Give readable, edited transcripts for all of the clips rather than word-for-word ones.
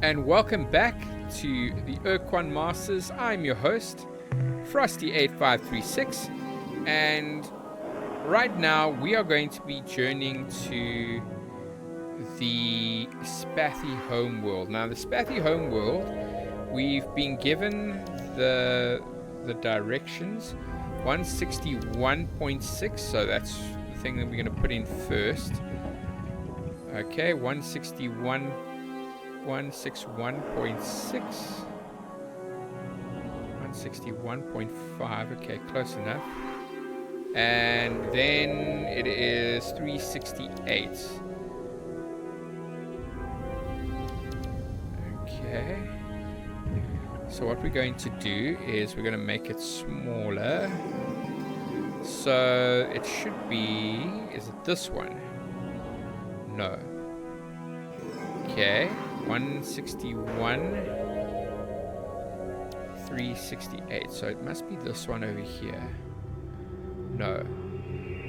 and welcome back to the Ur-Quan Masters. I'm your host, Frosty8536, and right now we are going to be journeying to the Spathi homeworld. Now, the Spathi homeworld, we've been given the directions, 161.6, so that's the thing that we're going to put in first. Okay, 161. 161.6, 161.5, okay, close enough. And then it is 368. Okay, so what we're going to do is we're going to make it smaller. So it should be, is it this one? No. Okay, 161, 368, so it must be this one over here. No,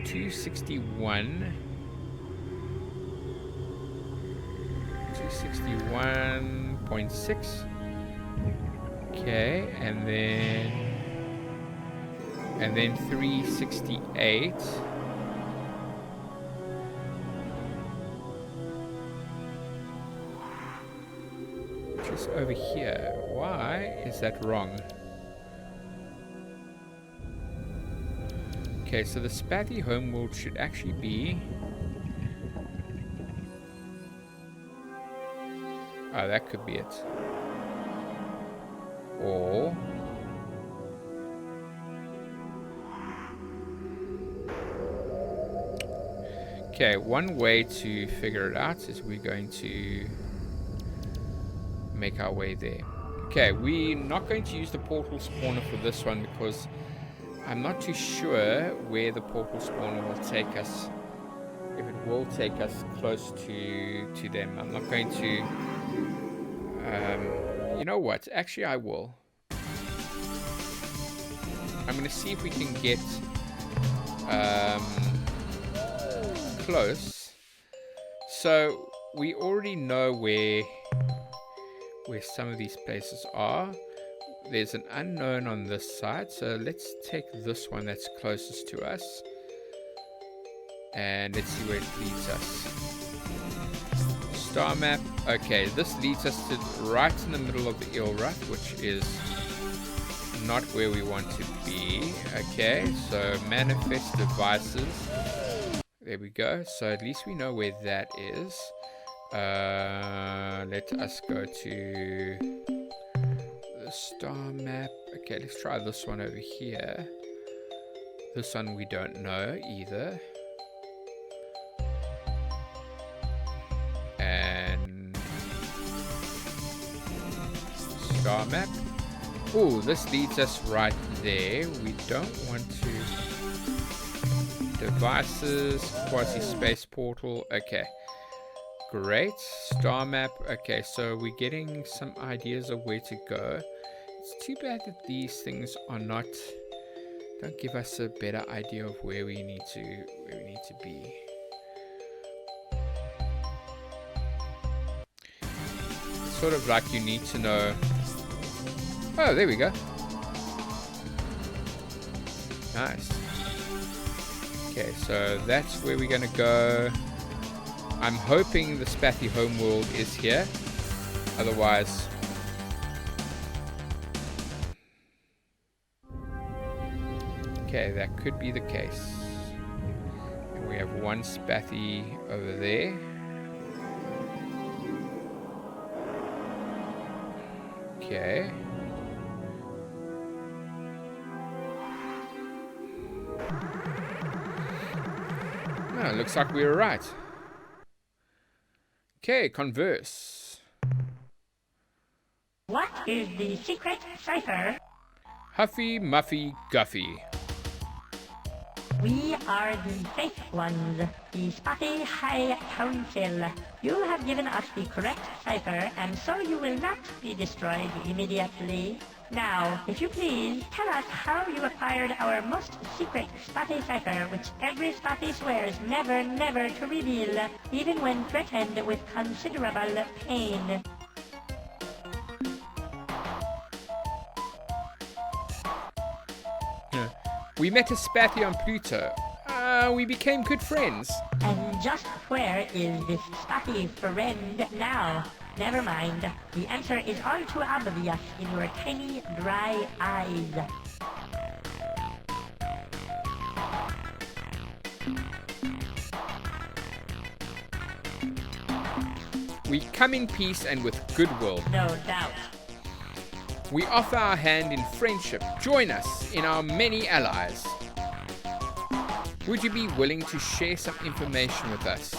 261, 261.6. Okay, and then 368. Over here. Why is that wrong? Okay, so the Spathi homeworld should actually be... Oh, that could be it. Or... Okay, one way to figure it out is we're going to make our way there. Okay, we're not going to use the portal spawner for this one because I'm not too sure where the portal spawner will take us. If it will take us close to them. I'm not going to you know what, actually I will. I'm going to see if we can get close. So we already know where some of these places are. There's an unknown on this side, so let's take this one that's closest to us and let's see where it leads us. Star map. Okay, this leads us to right in the middle of the Ilrath, which is not where we want to be. Okay, so manifest devices, there we go. So at least we know where that is. Let us go to the star map. Okay, let's try this one over here. This one we don't know either. And star map. Oh, this leads us right there. We don't want to. Devices, quasi space portal. Okay. Great. Star map. Okay, so we're getting some ideas of where to go. It's too bad that these things are not, don't give us a better idea of where we need to be. It's sort of like you need to know. Oh, there we go. Nice. Okay, so that's where we're gonna go. I'm hoping the Spathi homeworld is here. Otherwise... Okay, that could be the case. And we have one Spathi over there. Okay. Oh, looks like we were right. Okay, converse. What is the secret cipher? Huffy, Muffy, Guffy. We are the safe ones, the Spathi High Council. You have given us the correct cipher, and so you will not be destroyed immediately. Now, if you please, tell us how you acquired our most secret Spathi cipher, which every Spathi swears never to reveal, even when threatened with considerable pain. We met a Spathi on Pluto. We became good friends. And just where is this Spathi friend now? Never mind. The answer is all too obvious in your tiny, dry eyes. We come in peace and with goodwill. No doubt. We offer our hand in friendship. Join us in our many allies. Would you be willing to share some information with us?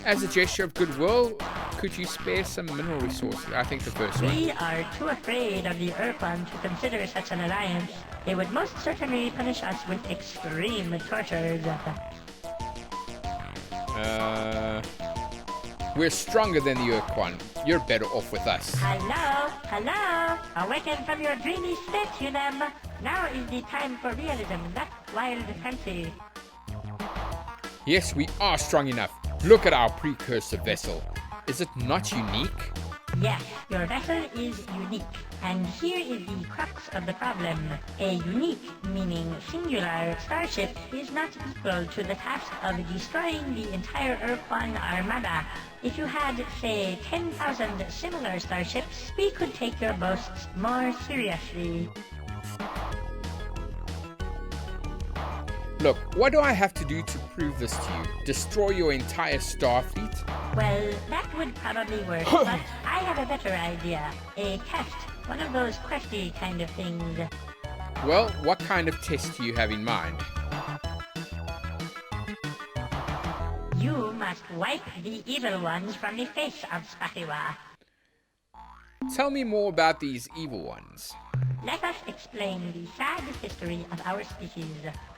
As a gesture of goodwill, could you spare some mineral resources? I think the first one. We are too afraid of the Ur-Quan to consider such an alliance. They would most certainly punish us with extreme tortures. We're stronger than the Ur-Quan. You're better off with us. Hello? Hello? Awaken from your dreamy state, you them. Now is the time for realism, not wild fancy. Yes, we are strong enough. Look at our precursor vessel. Is it not unique? Yes, your vessel is unique. And here is the crux of the problem. A unique, meaning singular, starship is not equal to the task of destroying the entire Ur-Quan armada. If you had, say, 10,000 similar starships, we could take your boasts more seriously. Look, what do I have to do to prove this to you? Destroy your entire star fleet? Well, that would probably work, but I have a better idea. A test. One of those questy kind of things. Well, what kind of test do you have in mind? You must wipe the evil ones from the face of Spathiwa. Tell me more about these evil ones. Let us explain the sad history of our species.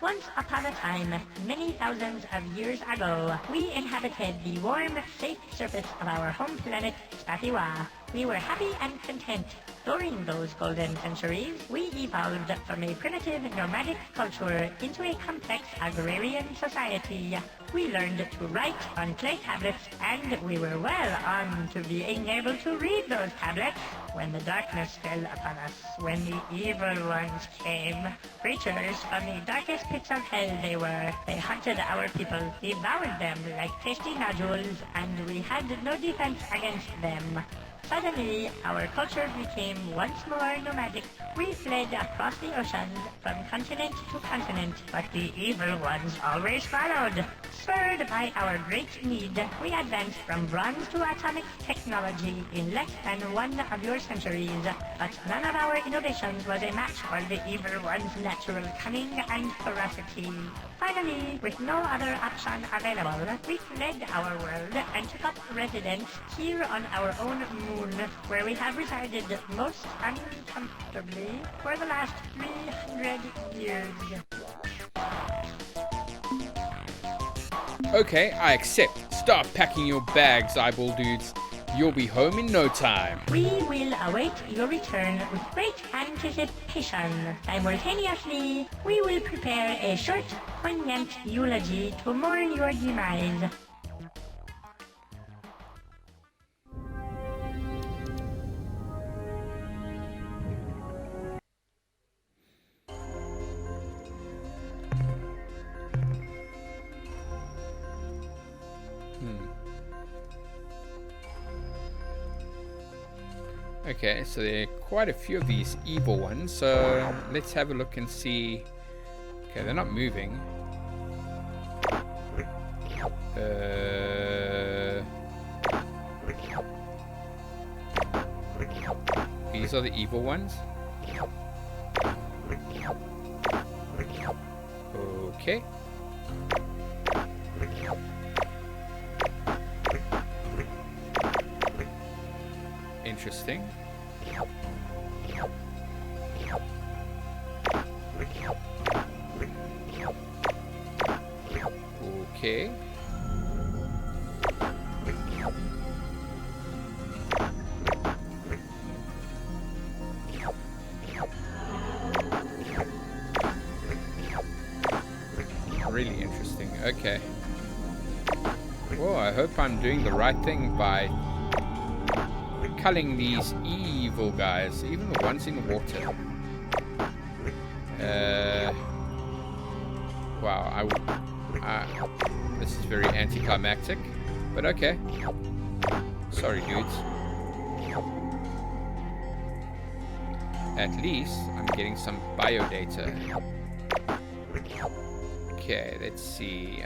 Once upon a time, many thousands of years ago, we inhabited the warm, safe surface of our home planet, Spathiwa. We were happy and content. During those golden centuries, we evolved from a primitive nomadic culture into a complex agrarian society. We learned to write on clay tablets, and we were well on to being able to read those tablets when the darkness fell upon us, when the evil ones came. Creatures from the darkest pits of hell they were. They hunted our people, devoured them like tasty nodules, and we had no defense against them. Suddenly, our culture became once more nomadic. We fled across the oceans from continent to continent, but the evil ones always followed. Spurred by our great need, we advanced from bronze to atomic technology in less than one of your centuries. But none of our innovations was a match for the evil ones' natural cunning and ferocity. Finally, with no other option available, we fled our world and took up residence here on our own moon, where we have resided most uncomfortably for the last 300 years. Okay, I accept. Start packing your bags, eyeball dudes. You'll be home in no time. We will await your return with great anticipation. Simultaneously, we will prepare a short, poignant eulogy to mourn your demise. Okay, so there are quite a few of these evil ones, so let's have a look and see. Okay, they're not moving. These are the evil ones. Okay. Interesting. Okay. Really interesting. Okay. Well, I hope I'm doing the right thing by culling these evil guys, even the ones in water. Wow, this is very anticlimactic, but okay. Sorry, dudes. At least I'm getting some bio data. Okay, let's see.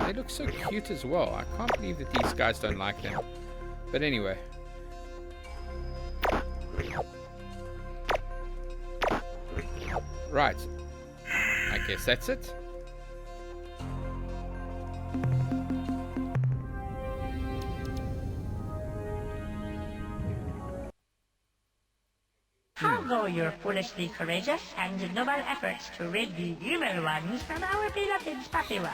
They look so cute as well. I can't believe that these guys don't like them. But anyway. Right. I guess that's it. How go your foolishly courageous and noble efforts to rid the evil ones from our beloved Spathi?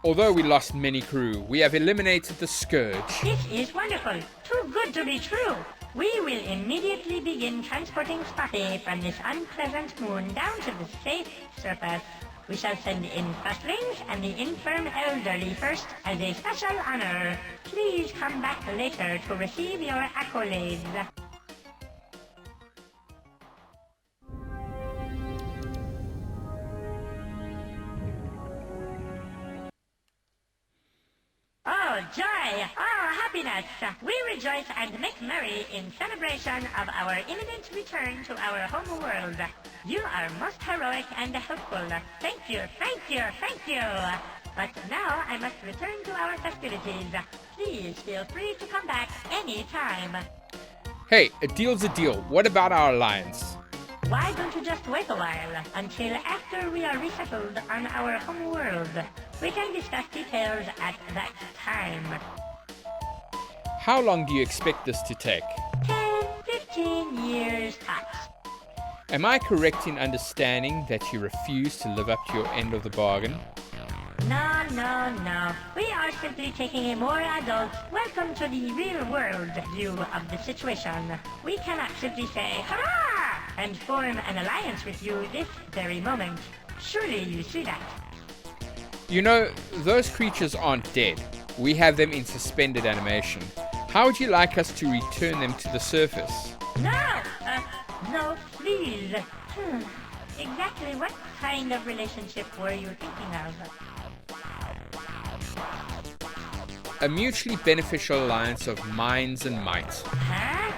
Although we lost many crew, we have eliminated the scourge. This is wonderful. Too good to be true. We will immediately begin transporting Spathi from this unpleasant moon down to the safe surface. We shall send in firstlings and the infirm elderly first as a special honor. Please come back later to receive your accolades. Oh, joy! Oh, happiness! We rejoice and make merry in celebration of our imminent return to our home world. You are most heroic and helpful. Thank you, thank you, thank you! But now I must return to our festivities. Please feel free to come back any time. Hey, a deal's a deal. What about our alliance? Why don't you just wait a while until after we are resettled on our home world? We can discuss details at that time. How long do you expect this to take? 10, 15 years tops. Am I correct in understanding that you refuse to live up to your end of the bargain? No, no, no. We are simply taking a more adult, welcome to the real world view of the situation. We cannot simply say, hurrah! And form an alliance with you this very moment. Surely you see that. You know, those creatures aren't dead. We have them in suspended animation. How would you like us to return them to the surface? No! No, please. Exactly what kind of relationship were you thinking of? A mutually beneficial alliance of minds and might. Huh?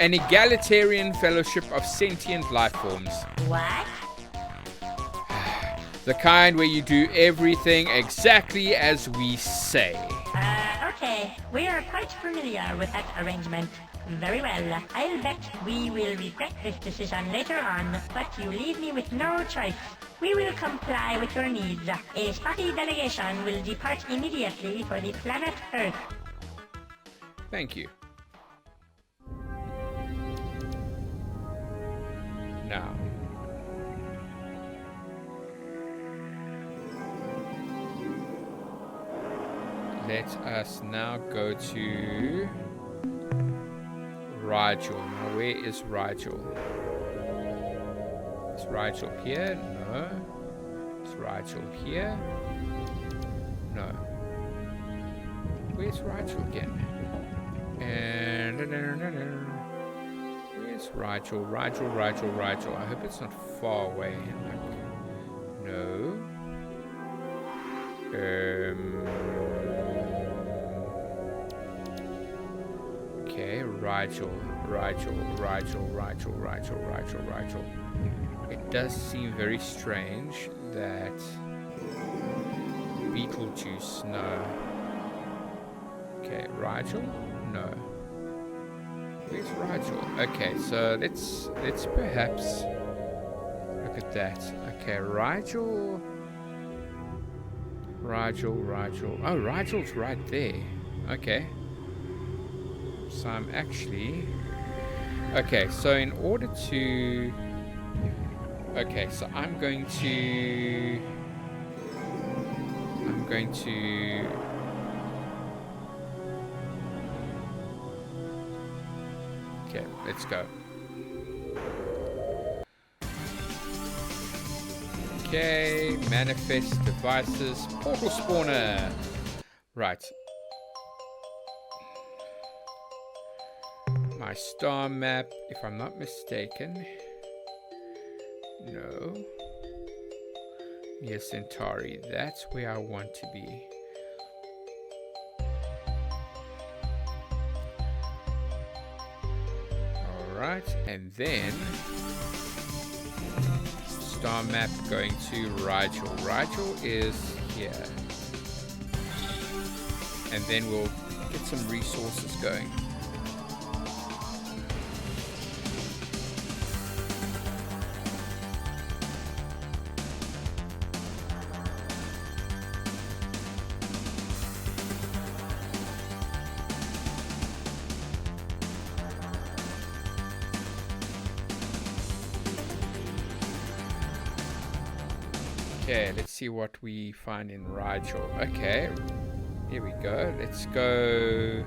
An egalitarian fellowship of sentient life forms. What? The kind where you do everything exactly as we say. Okay. We are quite familiar with that arrangement. Very well. I'll bet we will regret this decision later on, but you leave me with no choice. We will comply with your needs. A Spathi delegation will depart immediately for the planet Earth. Thank you. Now, let us now go to Rigel. Now, where is Rigel? Is Rigel here? No. Is Rigel here? No. Where's Rigel again? And where's Rigel? Rigel. I hope it's not far away. Like, no. Okay, Rigel. It does seem very strange that Beetlejuice, no. Okay, Rigel? No. Where's Rigel? Okay, so let's perhaps look at that. Okay, Rigel. Oh, Rigel's right there. Okay. So I'm actually... Okay, so in order to... Okay, so I'm going to... Okay, let's go. Okay, manifest devices, portal spawner. Right. My star map, if I'm not mistaken. No. Yes, Centauri. That's where I want to be. Alright, and then star map going to Rigel. Rigel is here. And then we'll get some resources going. Okay, let's see what we find in Rigel. Okay, here we go. Let's go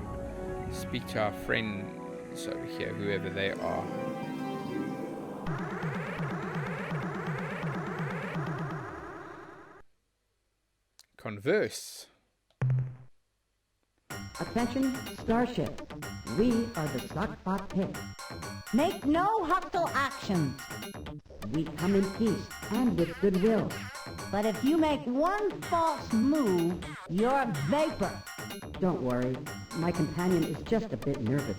speak to our friends over here, whoever they are. Converse. Attention, Starship. We are the Zot-Fit Pit. Make no hostile actions. We come in peace and with goodwill. But if you make one false move, you're vapor. Don't worry. My companion is just a bit nervous.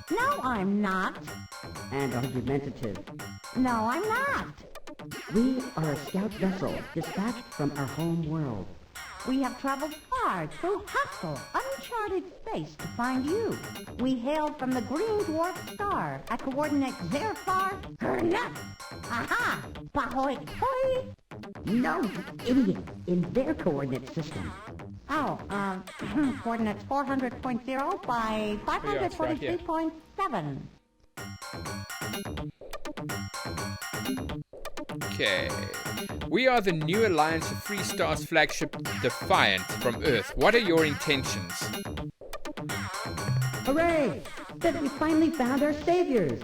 No, I'm not. And argumentative. No, I'm not. We are a scout vessel dispatched from our home world. We have traveled far through hostile, uncharted space to find you. We hail from the green dwarf star at coordinates Zerfar Gernut. Aha! Bahoy Hoi! No, idiot, in their coordinate system. Oh, coordinates 400.0 by 543.7. Okay. We are the new Alliance of Free Stars flagship Defiant from Earth. What are your intentions? Hooray! That we finally found our saviors.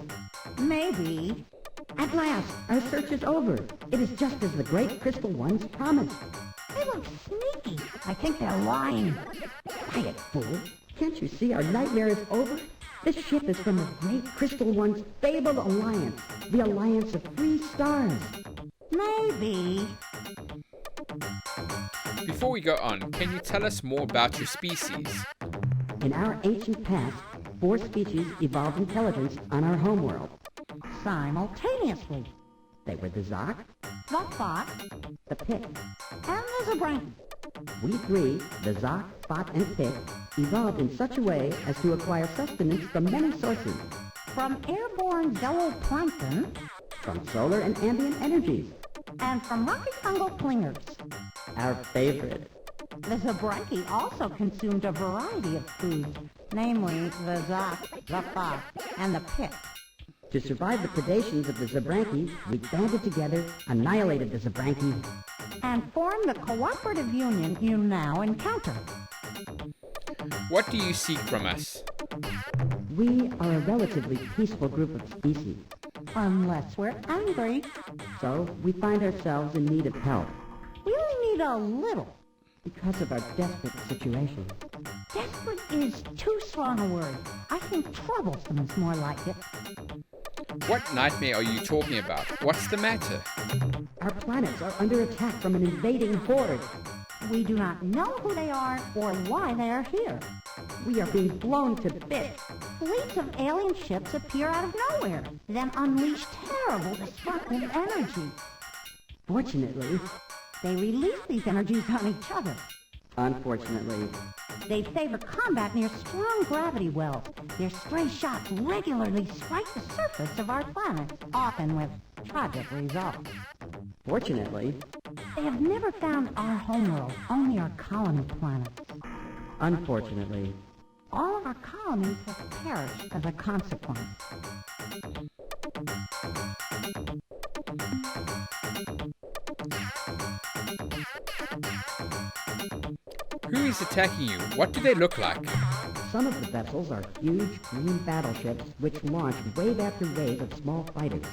Maybe. At last, our search is over. It is just as the great crystal ones promised. They look sneaky. I think they're lying. Quiet, fool. Can't you see our nightmare is over? This ship is from the great crystal one's fabled alliance, the Alliance of Free Stars. Maybe. Before we go on, can you tell us more about your species? In our ancient past, 4 species evolved intelligence on our homeworld. Simultaneously. They were the Zot, the Pit, and the Zabranki. We 3, the Zot, Spot, and Pit, evolved in such a way as to acquire sustenance from many sources. From airborne zooplankton, from solar and ambient energies, and from rocky fungal clingers. Our favorite. The Zabranki also consumed a variety of foods, namely the Zot, the Spot, and the Pit. To survive the predations of the Zabranki, we banded together, annihilated the Zabranki, and formed the cooperative union you now encounter. What do you seek from us? We are a relatively peaceful group of species. Unless we're angry. So we find ourselves in need of help. We only need a little. Because of our desperate situation. Desperate is too strong a word. I think troublesome is more like it. What nightmare are you talking about? What's the matter? Our planets are under attack from an invading horde. We do not know who they are or why they are here. We are being blown to bits. Fleets of alien ships appear out of nowhere, then unleash terrible destructive energy. Fortunately, they release these energies on each other. Unfortunately, they favor combat near strong gravity wells. Their stray shots regularly strike the surface of our planet, often with tragic results. Fortunately, they have never found our homeworld, only our colony planets. Unfortunately, all of our colonies have perished as a consequence. Who is attacking you? What do they look like? Some of the vessels are huge green battleships which launch wave after wave of small fighters.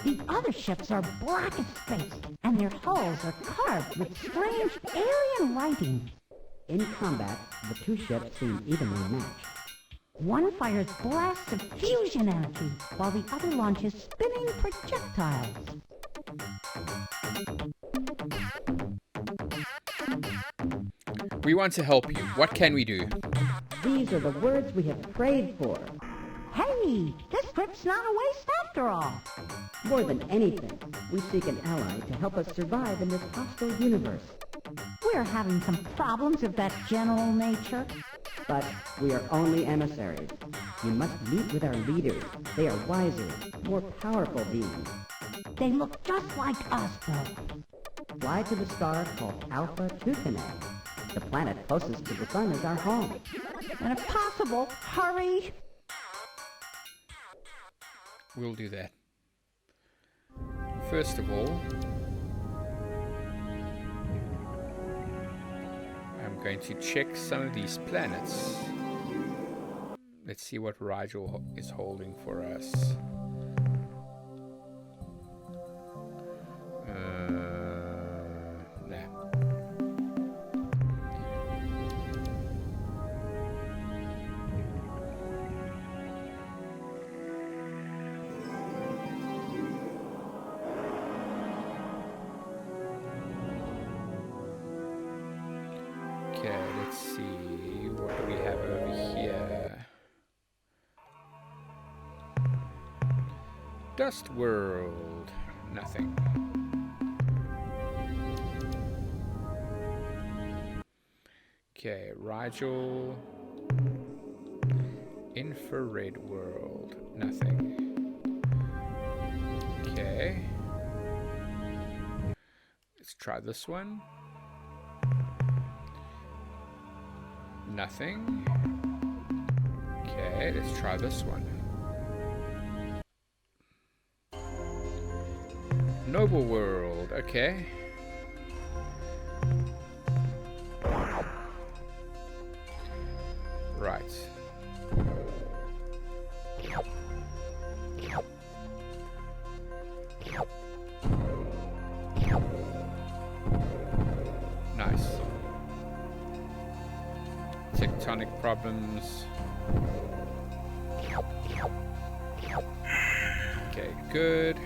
The other ships are black as space, and their hulls are carved with strange alien writing. In combat, the 2 ships seem evenly matched. One fires blasts of fusion energy, while the other launches spinning projectiles. We want to help you. What can we do? These are the words we have prayed for. Hey, this trip's not a waste after all. More than anything, we seek an ally to help us survive in this hostile universe. We're having some problems of that general nature. But we are only emissaries. You must meet with our leaders. They are wiser, more powerful beings. They look just like us, though. Fly to the star called Alpha Tucanae. The planet closest to the sun is our home. And if possible, hurry. We'll do that. First of all, I'm going to check some of these planets. Let's see what Rigel is holding for us. Nah. Okay, let's see. What do we have over here? Dust World. Nothing. Okay, Rigel. Infrared World. Nothing. Okay. Let's try this one. Nothing. Okay, let's try this one. Noble World, okay. Right. Nice. Tectonic problems. Okay, good.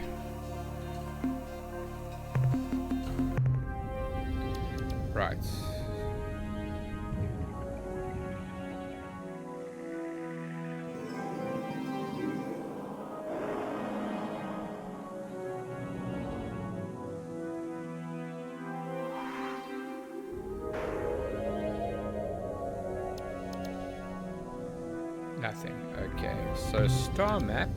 Right. Nothing. Okay, so star map.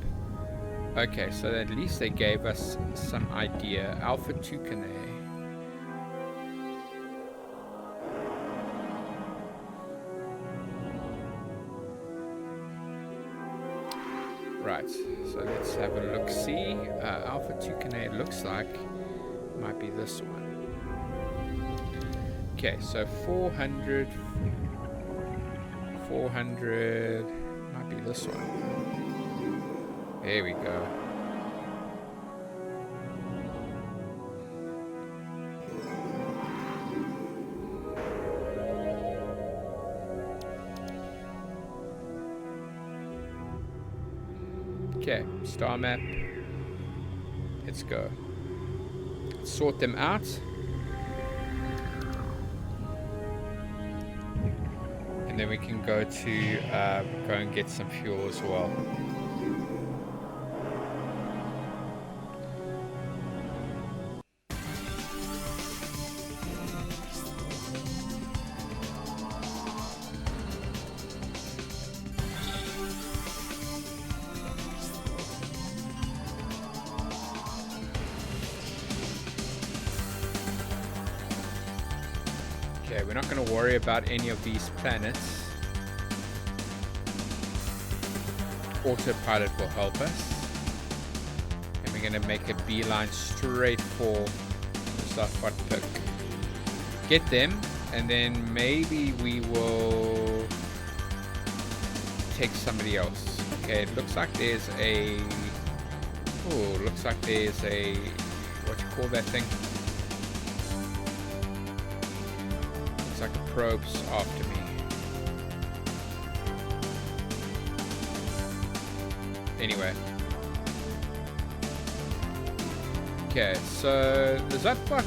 Okay, so at least they gave us some idea. Alpha Tucanae. Right, so let's have a look-see. Alpha Tucanae looks like might be this one. Okay, so 400 might be this one. There we go. Okay, star map. Let's go. Let's sort them out. And then we can go to go and get some fuel as well. Okay, we're not going to worry about any of these planets. Autopilot will help us. And we're going to make a beeline straight for the Zot-Fit pick. Get them, and then maybe we will take somebody else. Okay, it looks like there's a... Oh, looks like there's a... What you call that thing? It's like a probe's after me. Anyway. Okay, so the Zot-Fit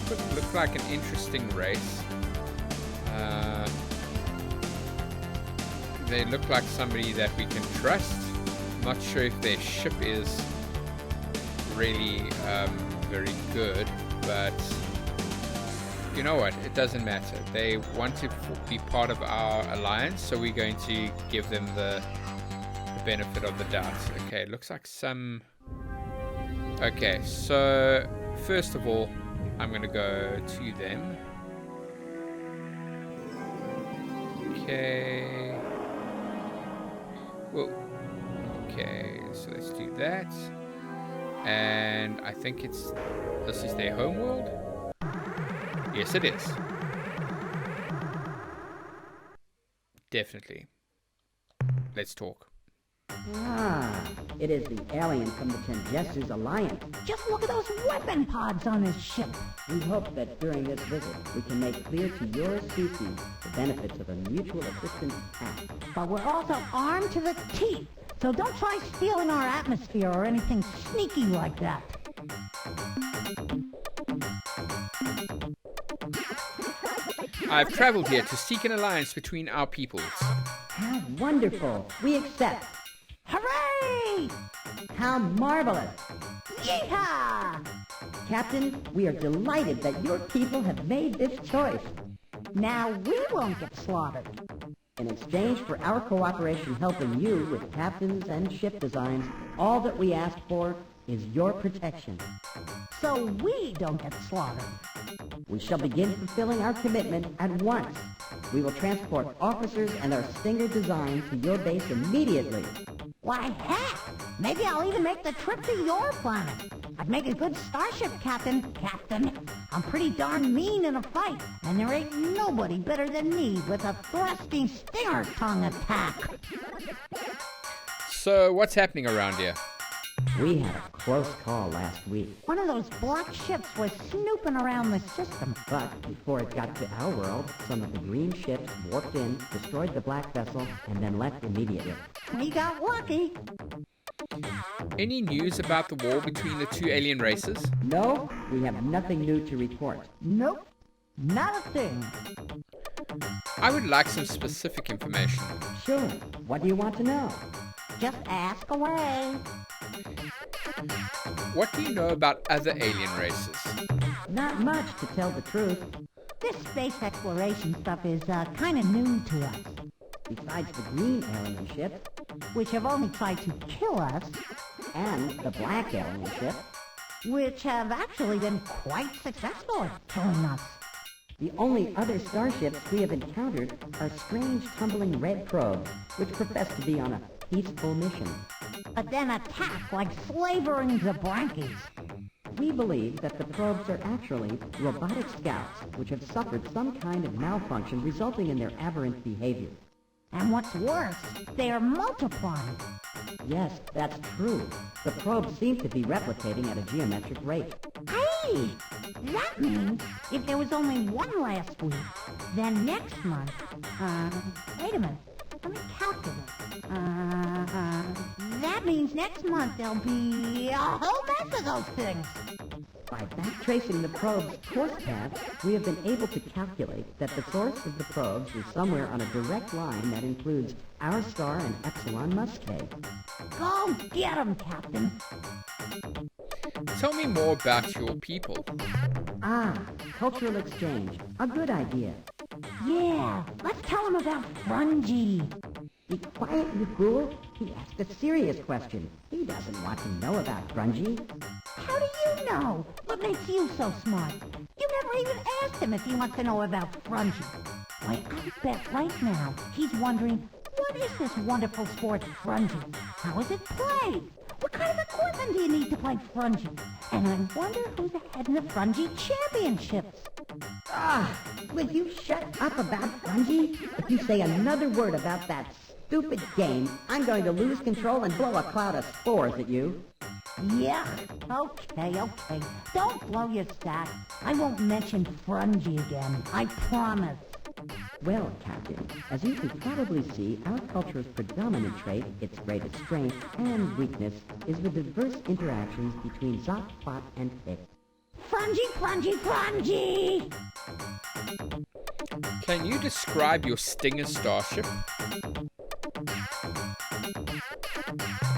could look like an interesting race. They look like somebody that we can trust. Not sure if their ship is really very good, but you know what? It doesn't matter. They want to be part of our alliance, so we're going to give them the benefit of the doubt. Okay, looks like some... Okay, so first of all, I'm going to go to them. Okay. Whoa. Okay, so let's do that. And I think this is their home world. Yes, it is. Definitely. Let's talk. Ah, it is the alien from the Tenjessu's alliance. Just look at those weapon pods on his ship. We hope that during this visit, we can make clear to your species the benefits of a mutual assistance pact. But we're also armed to the teeth, so don't try stealing our atmosphere or anything sneaky like that. I've traveled here to seek an alliance between our peoples. How wonderful! We accept! Hooray! How marvelous! Yeehaw! Captain, we are delighted that your people have made this choice. Now we won't get slaughtered. In exchange for our cooperation helping you with captains and ship designs, all that we ask for is your protection. So we don't get slaughtered. We shall begin fulfilling our commitment at once. We will transport officers and our Stinger design to your base immediately. Why, heck! Maybe I'll even make the trip to your planet. I'd make a good starship, Captain. Captain, I'm pretty darn mean in a fight, and there ain't nobody better than me with a thrusting stinger tongue attack. So, what's happening around here? We had a close call last week, One of those black ships was snooping around the system. but before it got to our world, some of the green ships warped in, destroyed the black vessel, and then left immediately. We got lucky. Any news about the war between the two alien races? No, we have nothing new to report. Nope, not a thing. I would like some specific information. Sure, what do you want to know? Just ask away. What do you know about other alien races? Not much, to tell the truth. This space exploration stuff is kind of new to us, Besides the green alien ship which have only tried to kill us, and the black alien ship, which have actually been quite successful at killing us. the only other starships we have encountered are strange tumbling red probes, which profess to be on a peaceful mission. But then attack like slavering Zabrankies. We believe that the probes are actually robotic scouts which have suffered some kind of malfunction resulting in their aberrant behavior. And what's worse, they are multiplying. Yes, that's true. The probes seem to be replicating at a geometric rate. Hey! That means if there was only one last week, then next month, wait a minute. Let me calculate. That means next month there'll be a whole mess of those things. By backtracing the probe's course path, we have been able to calculate that the source of the probes is somewhere on a direct line that includes our star and Epsilon Muscae. Go get 'em, Captain. Tell me more about your people. Ah, cultural exchange. A good idea. Yeah, let's tell 'em about Frungy. Be quiet, you fool. He asked a serious question. He doesn't want to know about Grungy. How do you know? What makes you so smart? You never even asked him if he wants to know about Frungy. Why, I bet right now he's wondering, what is this wonderful sport, Frungy? How is it played? What kind of equipment do you need to play Frungy? And I wonder who's ahead in the Frungy championships. Ah, will you shut up about Grungy? If you say another word about that stupid game, I'm going to lose control and blow a cloud of spores at you. Yeah, okay. Don't blow your stack. I won't mention Frungy again, I promise. Well, Captain, as you can probably see, our culture's predominant trait, its greatest strength and weakness, is the diverse interactions between Zot-Fit and Fit. Frungy! Can you describe your Stinger starship?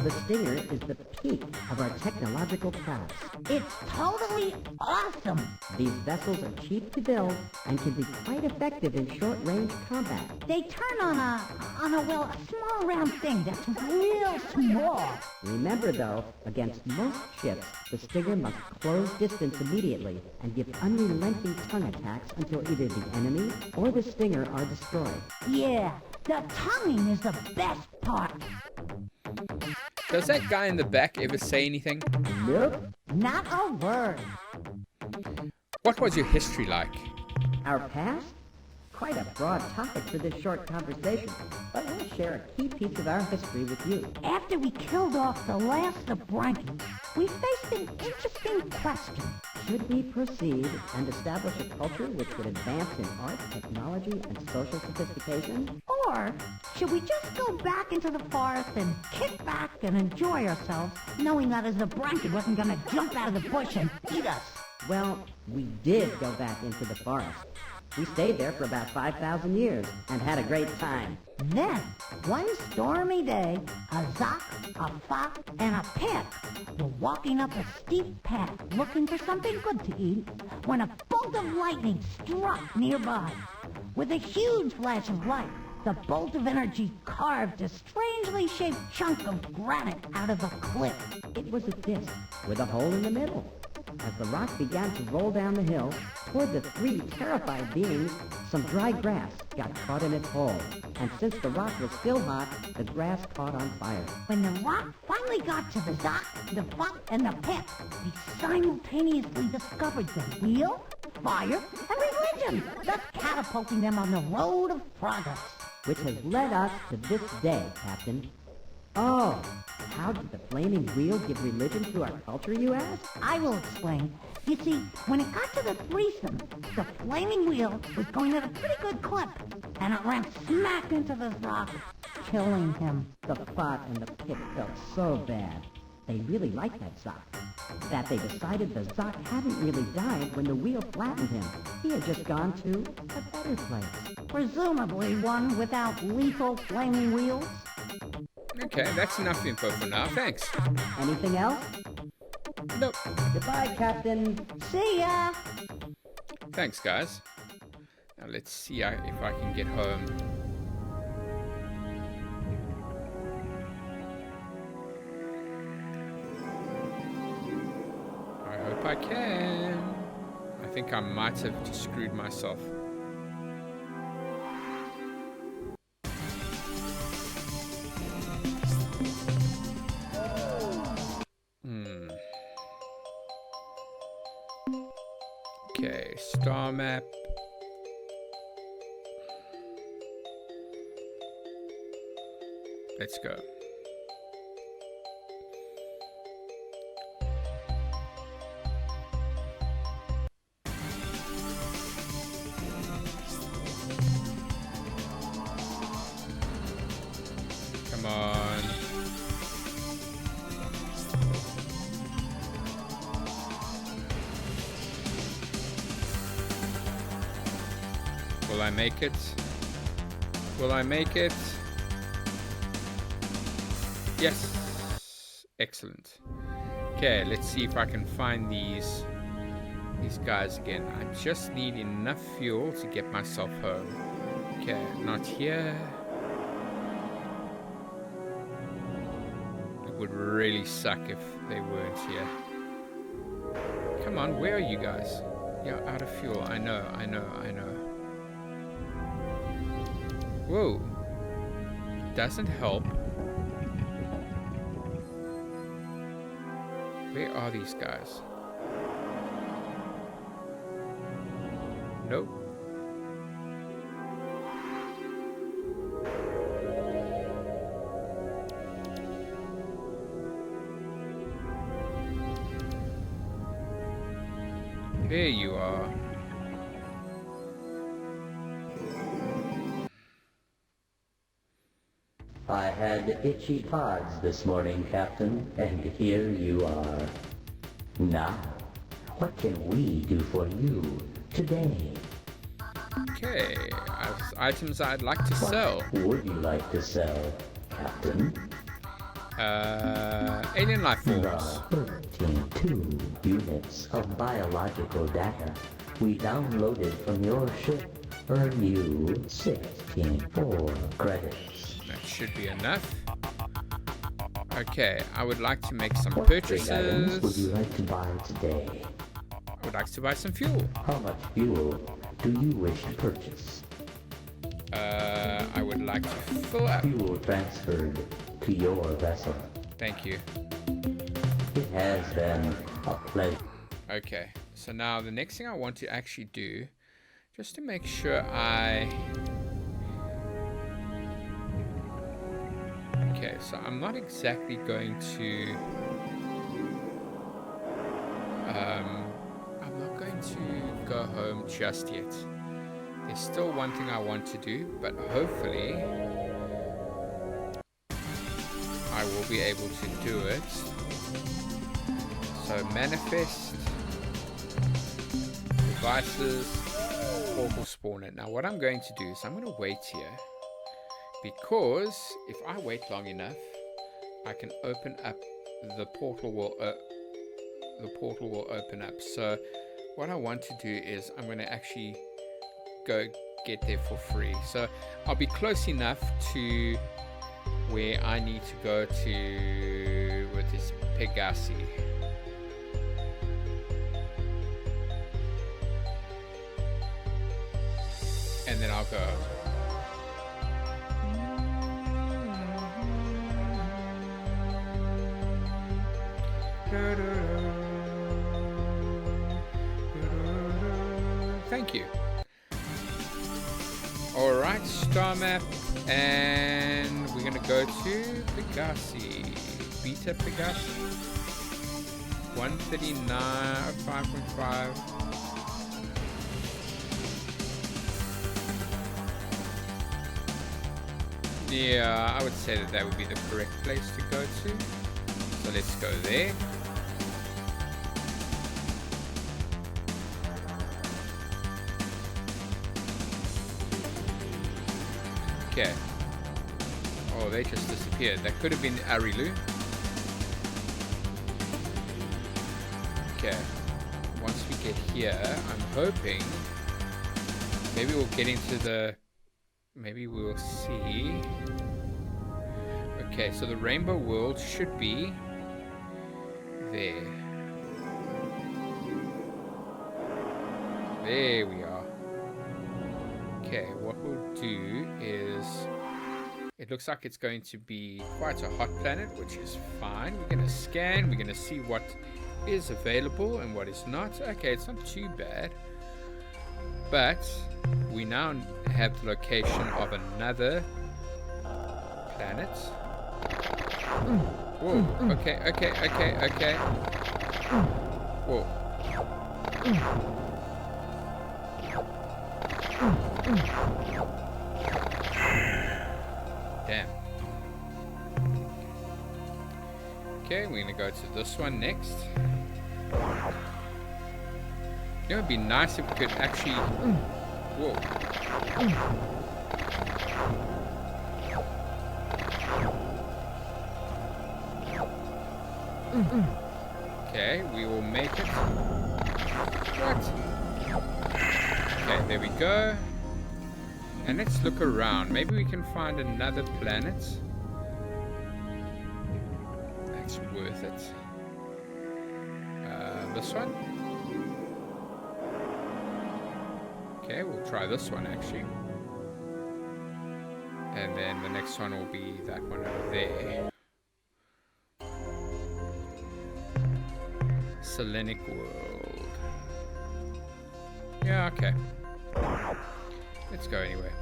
The Stinger is the peak of our technological prowess. It's totally awesome. These vessels are cheap to build and can be quite effective in short-range combat. They turn on a small round thing that's real small. Remember though, against most ships, the Stinger must close distance immediately and give unrelenting tongue attacks until either the enemy or the Stinger are destroyed. Yeah, the tonguing is the best part. Does that guy in the back ever say anything? Nope. Not a word. What was your history like? Our past? Quite a broad topic for this short conversation, but we'll share a key piece of our history with you. After we killed off the last of Brankies, we faced an interesting question. Should we proceed and establish a culture which would advance in art, technology, and social sophistication? Or should we just go back into the forest and kick back and enjoy ourselves, knowing that as the Brankie wasn't going to jump out of the bush and eat us? Well, we did go back into the forest. We stayed there for about 5,000 years and had a great time. Then, one stormy day, a Zot, a Fox, and a Pit were walking up a steep path looking for something good to eat when a bolt of lightning struck nearby. With a huge flash of light, the bolt of energy carved a strangely shaped chunk of granite out of a cliff. It was a disc with a hole in the middle. As the rock began to roll down the hill toward the three terrified beings, some dry grass got caught in its hole. And since the rock was still hot, the grass caught on fire. When the rock finally got to the Zot, the Fox, and the Pit, they simultaneously discovered the wheel, fire, and religion, thus catapulting them on the road of progress. Which has led us to this day, Captain. Oh, how did the flaming wheel give religion to our culture, you ask? I will explain. You see, when it got to the threesome, the flaming wheel was going at a pretty good clip, and it ran smack into the rock, killing him. The Spot and the Pit felt so bad. They really liked that Zot. That they decided the Zot hadn't really died when the wheel flattened him. He had just gone to a better place. Presumably one without lethal flaming wheels. Okay, that's enough info for now. Thanks. Anything else? Nope. Goodbye, Captain. See ya! Thanks, guys. Now let's see if I can get home. I hope I can. I think I might have just screwed myself. Okay, star map. Let's go. Come on. Will I make it? Will I make it? Yes. Excellent. Okay, let's see if I can find these guys again. I just need enough fuel to get myself home. Okay, not here. It would really suck if they weren't here. Come on, where are you guys? You're out of fuel. I know. Whoa. Doesn't help. Where are these guys? Nope. There you are. I had itchy pods this morning, Captain, and here you are. Now, what can we do for you today? Okay, items I'd like to sell. What would you like to sell, Captain? Alien life forms. The 13-2 units of biological data we downloaded from your ship earn you 16.4 credits. That should be enough. Okay, I would like to make some What big items would purchases. you like to buy today? I would like to buy some fuel. How much fuel do you wish to purchase? I would like to fill up. Fuel transferred to your vessel. Thank you. It has been a pleasure. Okay, so now the next thing I want to actually do, just to make sure I... Okay, so I'm not exactly going to... I'm not going to go home just yet. There's still one thing I want to do, but hopefully I will be able to do it. So manifest, devices, portal spawner. Now what I'm going to do is I'm going to wait here, because if I wait long enough, I can open up the portal will open up. So what I want to do is I'm going to actually go get there for free. So I'll be close enough to where I need to go to with this Pegasi. And then I'll go. Thank you. Alright, star map, and we're gonna go to Pegasi. Beta Pegasi. 139, 5.5. Yeah, I would say that that would be the correct place to go to. So let's go there. Okay. Oh, they just disappeared. That could have been Arilu. Okay. Once we get here, I'm hoping maybe we'll get into the... Maybe we'll see. Okay, so the rainbow world should be there. There we are. Okay, what we'll do is, it looks like it's going to be quite a hot planet, which is fine. We're going to scan, we're going to see what is available and what is not. Okay, it's not too bad. But we now have the location of another planet. Whoa, okay. Whoa. Damn. Okay, we're gonna go to this one next. You know, it'd be nice if we could actually... Whoa. Okay, we will make it. What? Okay, there we go. And let's look around. Maybe we can find another planet that's worth it. This one? Okay, we'll try this one actually. And then the next one will be that one over there. Selenic world. Yeah, okay. Let's go anyway.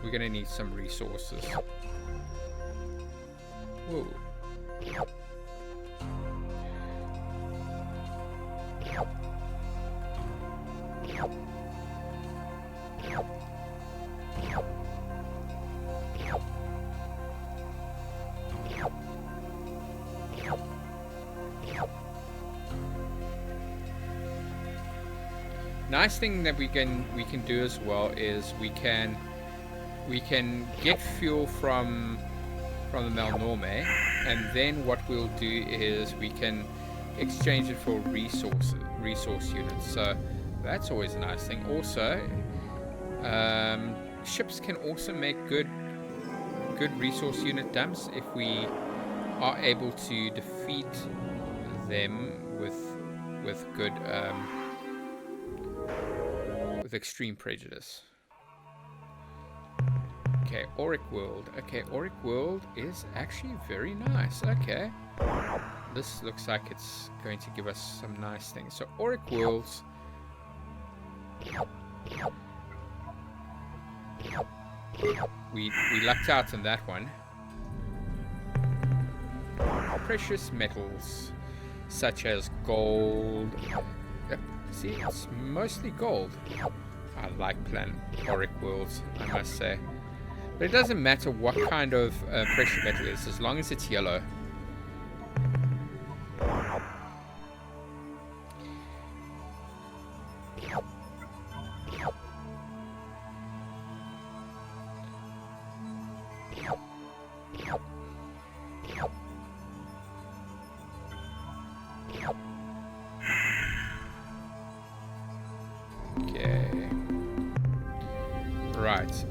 We're gonna need some resources. Whoa. Nice thing that we can do as well is we can get fuel from the Malnorme, and then what we'll do is we can exchange it for resource units. So that's always a nice thing. Also, ships can also make good resource unit dumps if we are able to defeat them with good with extreme prejudice. Okay, Auric World. Okay, Auric World is actually very nice. Okay, this looks like it's going to give us some nice things. So Auric Worlds. We lucked out on that one. Precious metals such as gold. Yep, see, it's mostly gold. I like playing Auric Worlds, I must say. But it doesn't matter what kind of precious metal it is, as long as it's yellow. Okay. Right.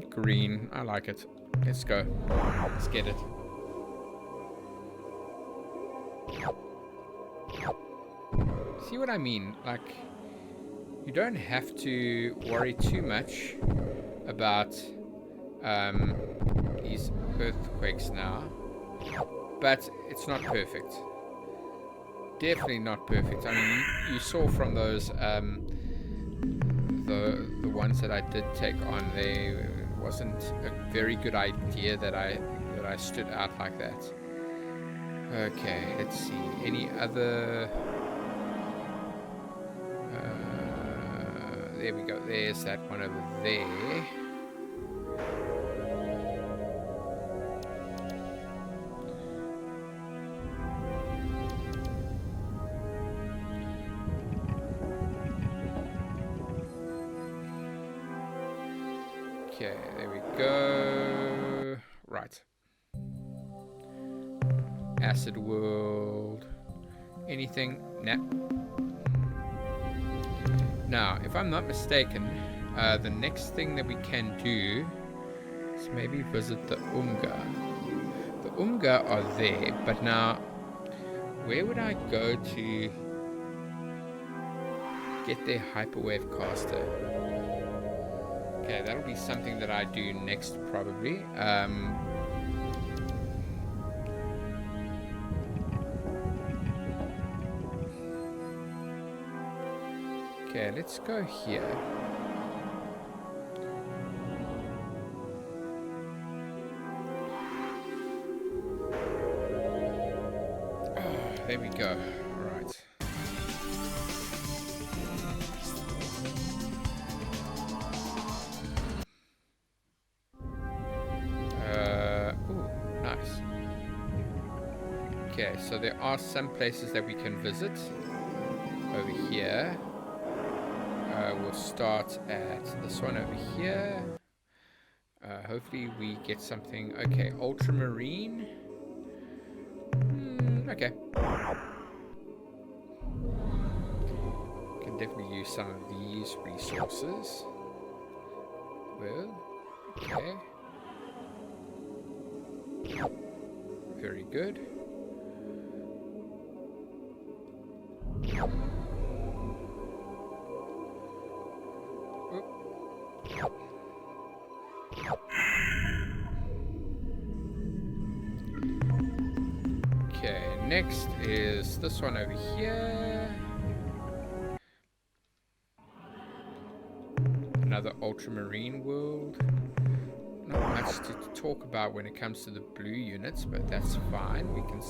Green, I like it. Let's go. Let's get it. See what I mean? Like, you don't have to worry too much about these earthquakes now, but it's not perfect. Definitely not perfect. I mean, you saw from those the ones that I did take on, they wasn't a very good idea that I stood out like that. Okay, let's see. Any other? There we go. There's that one over there. Okay, there we go. Right. Acid World. Anything? Nah. Now, if I'm not mistaken, the next thing that we can do is maybe visit the Umga. The Umga are there, but now, where would I go to get their hyperwave caster? Okay, that'll be something that I do next, probably. Okay, let's go here. There we go. All right. Ooh, nice. Okay, so there are some places that we can visit over here. We'll start at this one over here. Hopefully we get something. Okay, ultramarine. Okay. Can definitely use some of these resources. Well, okay. Very good. Okay, next is this one over here. another ultramarine world. Not much to talk about when it comes to the blue units, but that's fine. We can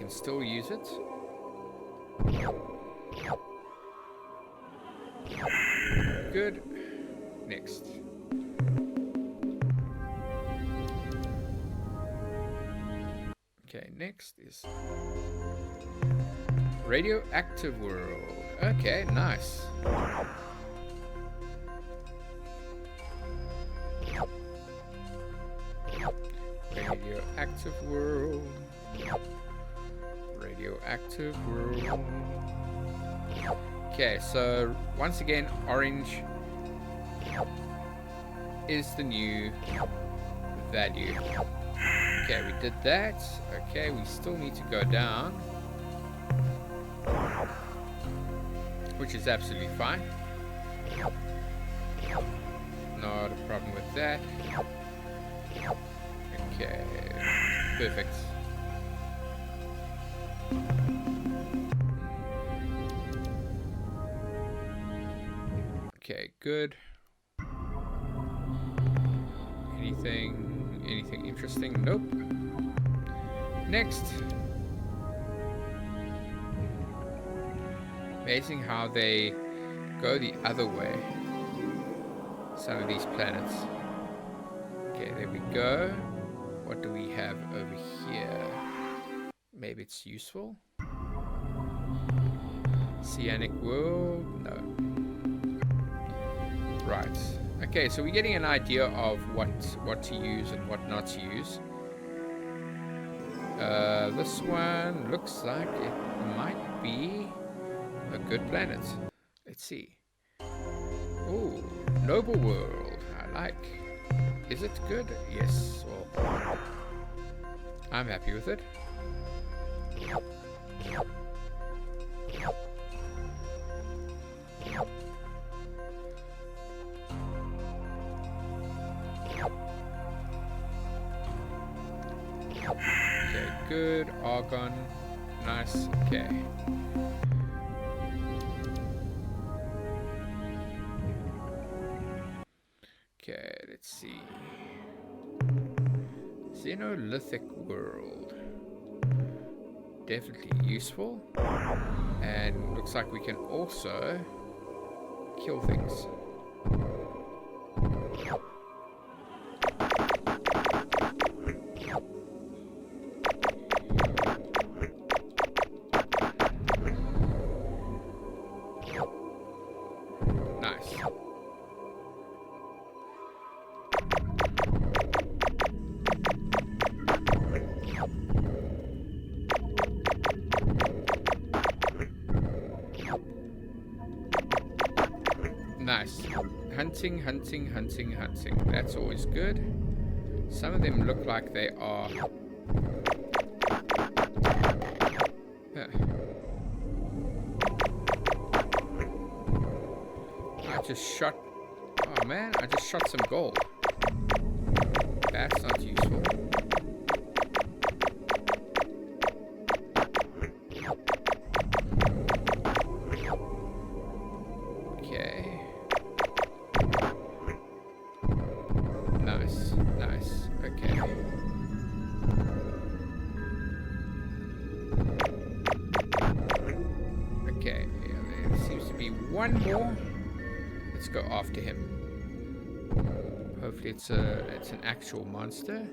still use it. Good. Next. Okay, next is radioactive world. Okay, nice. Radioactive world. Radioactive world. Okay, so once again, orange is the new value. Okay, we did that. Okay, we still need to go down, which is absolutely fine. Not a problem with that. Okay, perfect. Okay, good. Anything interesting? Nope. Next. Amazing how they go the other way. Some of these planets. Okay, there we go. What do we have over here? Maybe it's useful. Cyanic world? No. Right. Okay, so we're getting an idea of what to use and what not to use. This one looks like it might be a good planet. Let's see. Oh, noble world. I like. Is it good? Yes. Well, I'm happy with it. Okay, good. Argon. Nice. Okay. Okay, let's see. Xenolithic world. Definitely useful. And looks like we can also kill things. Nice. Nice. Hunting, hunting, hunting, hunting. That's always good. Some of them look like they are... I just shot... Oh man, I just shot some gold. That's not useful. Okay. Nice, nice. Okay. Okay, there seems to be one more. Let's go after him. Hopefully it's an actual monster.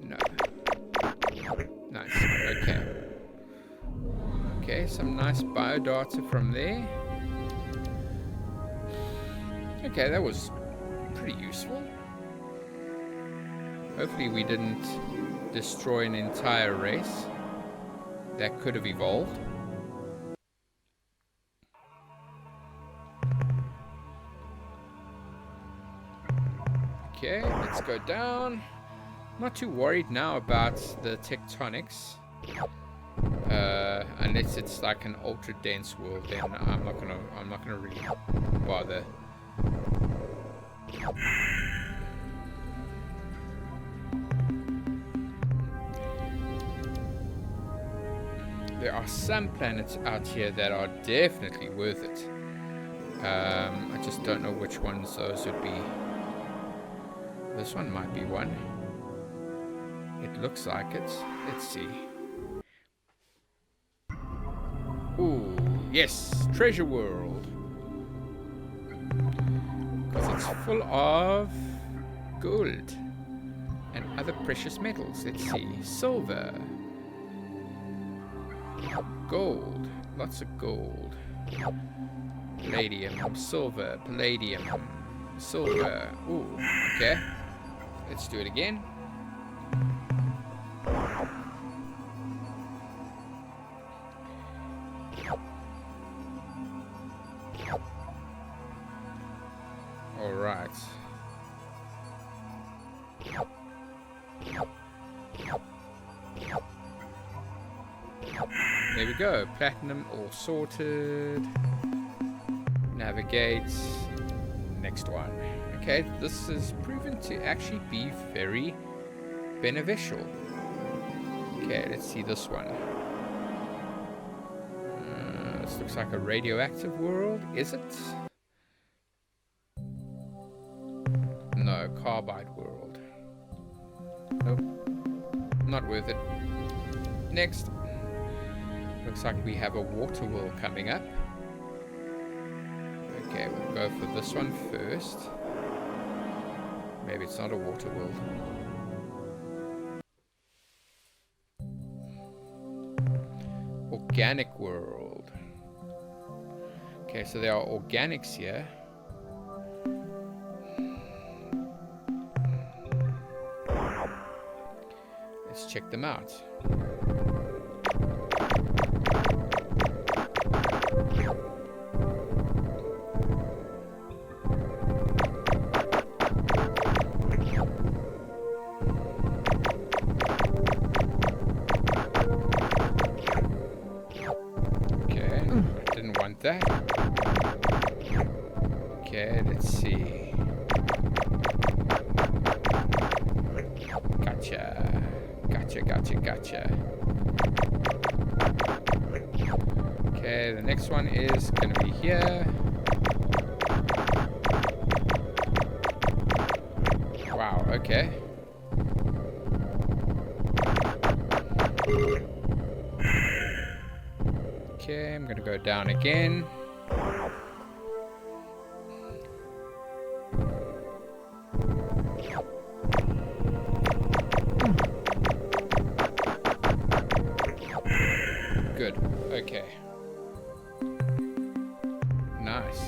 No. Nice. Okay. Okay, some nice biodata from there. Okay, that was pretty useful. Hopefully we didn't destroy an entire race that could have evolved. Okay, let's go down. Not too worried now about the tectonics. Unless it's like an ultra dense world, then I'm not gonna really bother. There are some planets out here that are definitely worth it. I just don't know which ones those would be. This one might be one. It looks like it. Let's see. Ooh, yes, treasure world. Because it's full of gold and other precious metals. Let's see. Silver. Gold. Lots of gold. Palladium. Silver. Palladium. Silver. Ooh, okay. Let's do it again. All right. There we go. Platinum all sorted. Navigate. Next one. Okay, this is proven to actually be very beneficial. Okay, let's see this one. This looks like a radioactive world. Is it? No, carbide world. Nope. Not worth it. Next. Looks like we have a water world coming up. Okay, we'll go for this one first. Maybe it's not a water world. Organic world. Okay, so there are organics here. Let's check them out. That. Okay, let's see. Gotcha. Gotcha. Okay, the next one is gonna be here. Wow, okay. Okay, I'm gonna go down again. Good. Okay. Nice.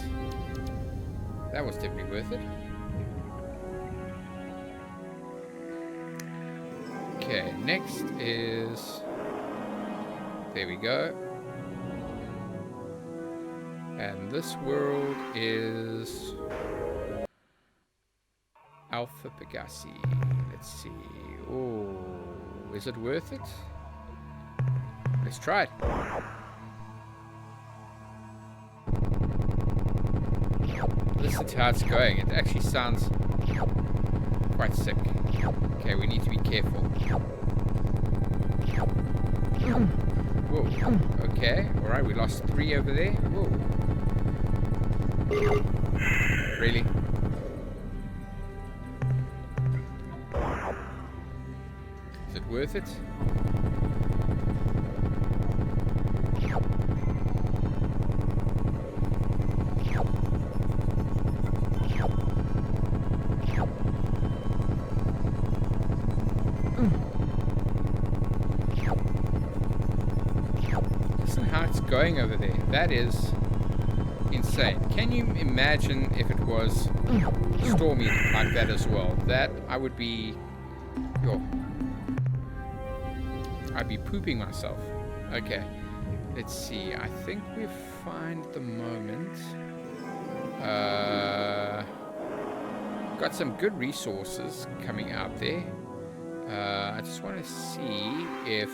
That was definitely worth it. Okay, next is... There we go. And this world is Alpha Pegasi. Let's see. Oh, is it worth it? Let's try it. Listen to how it's going. It actually sounds quite sick. Okay, we need to be careful. Whoa. Okay. Alright, we lost 3 over there. Whoa. Really? Is it worth it? Listen how it's going over there. That is insane. Can you imagine if it was stormy like that as well? That I would be... Yo, I'd be pooping myself. Okay, let's see. I think we've found the moment. Got some good resources coming out there. I just want to see if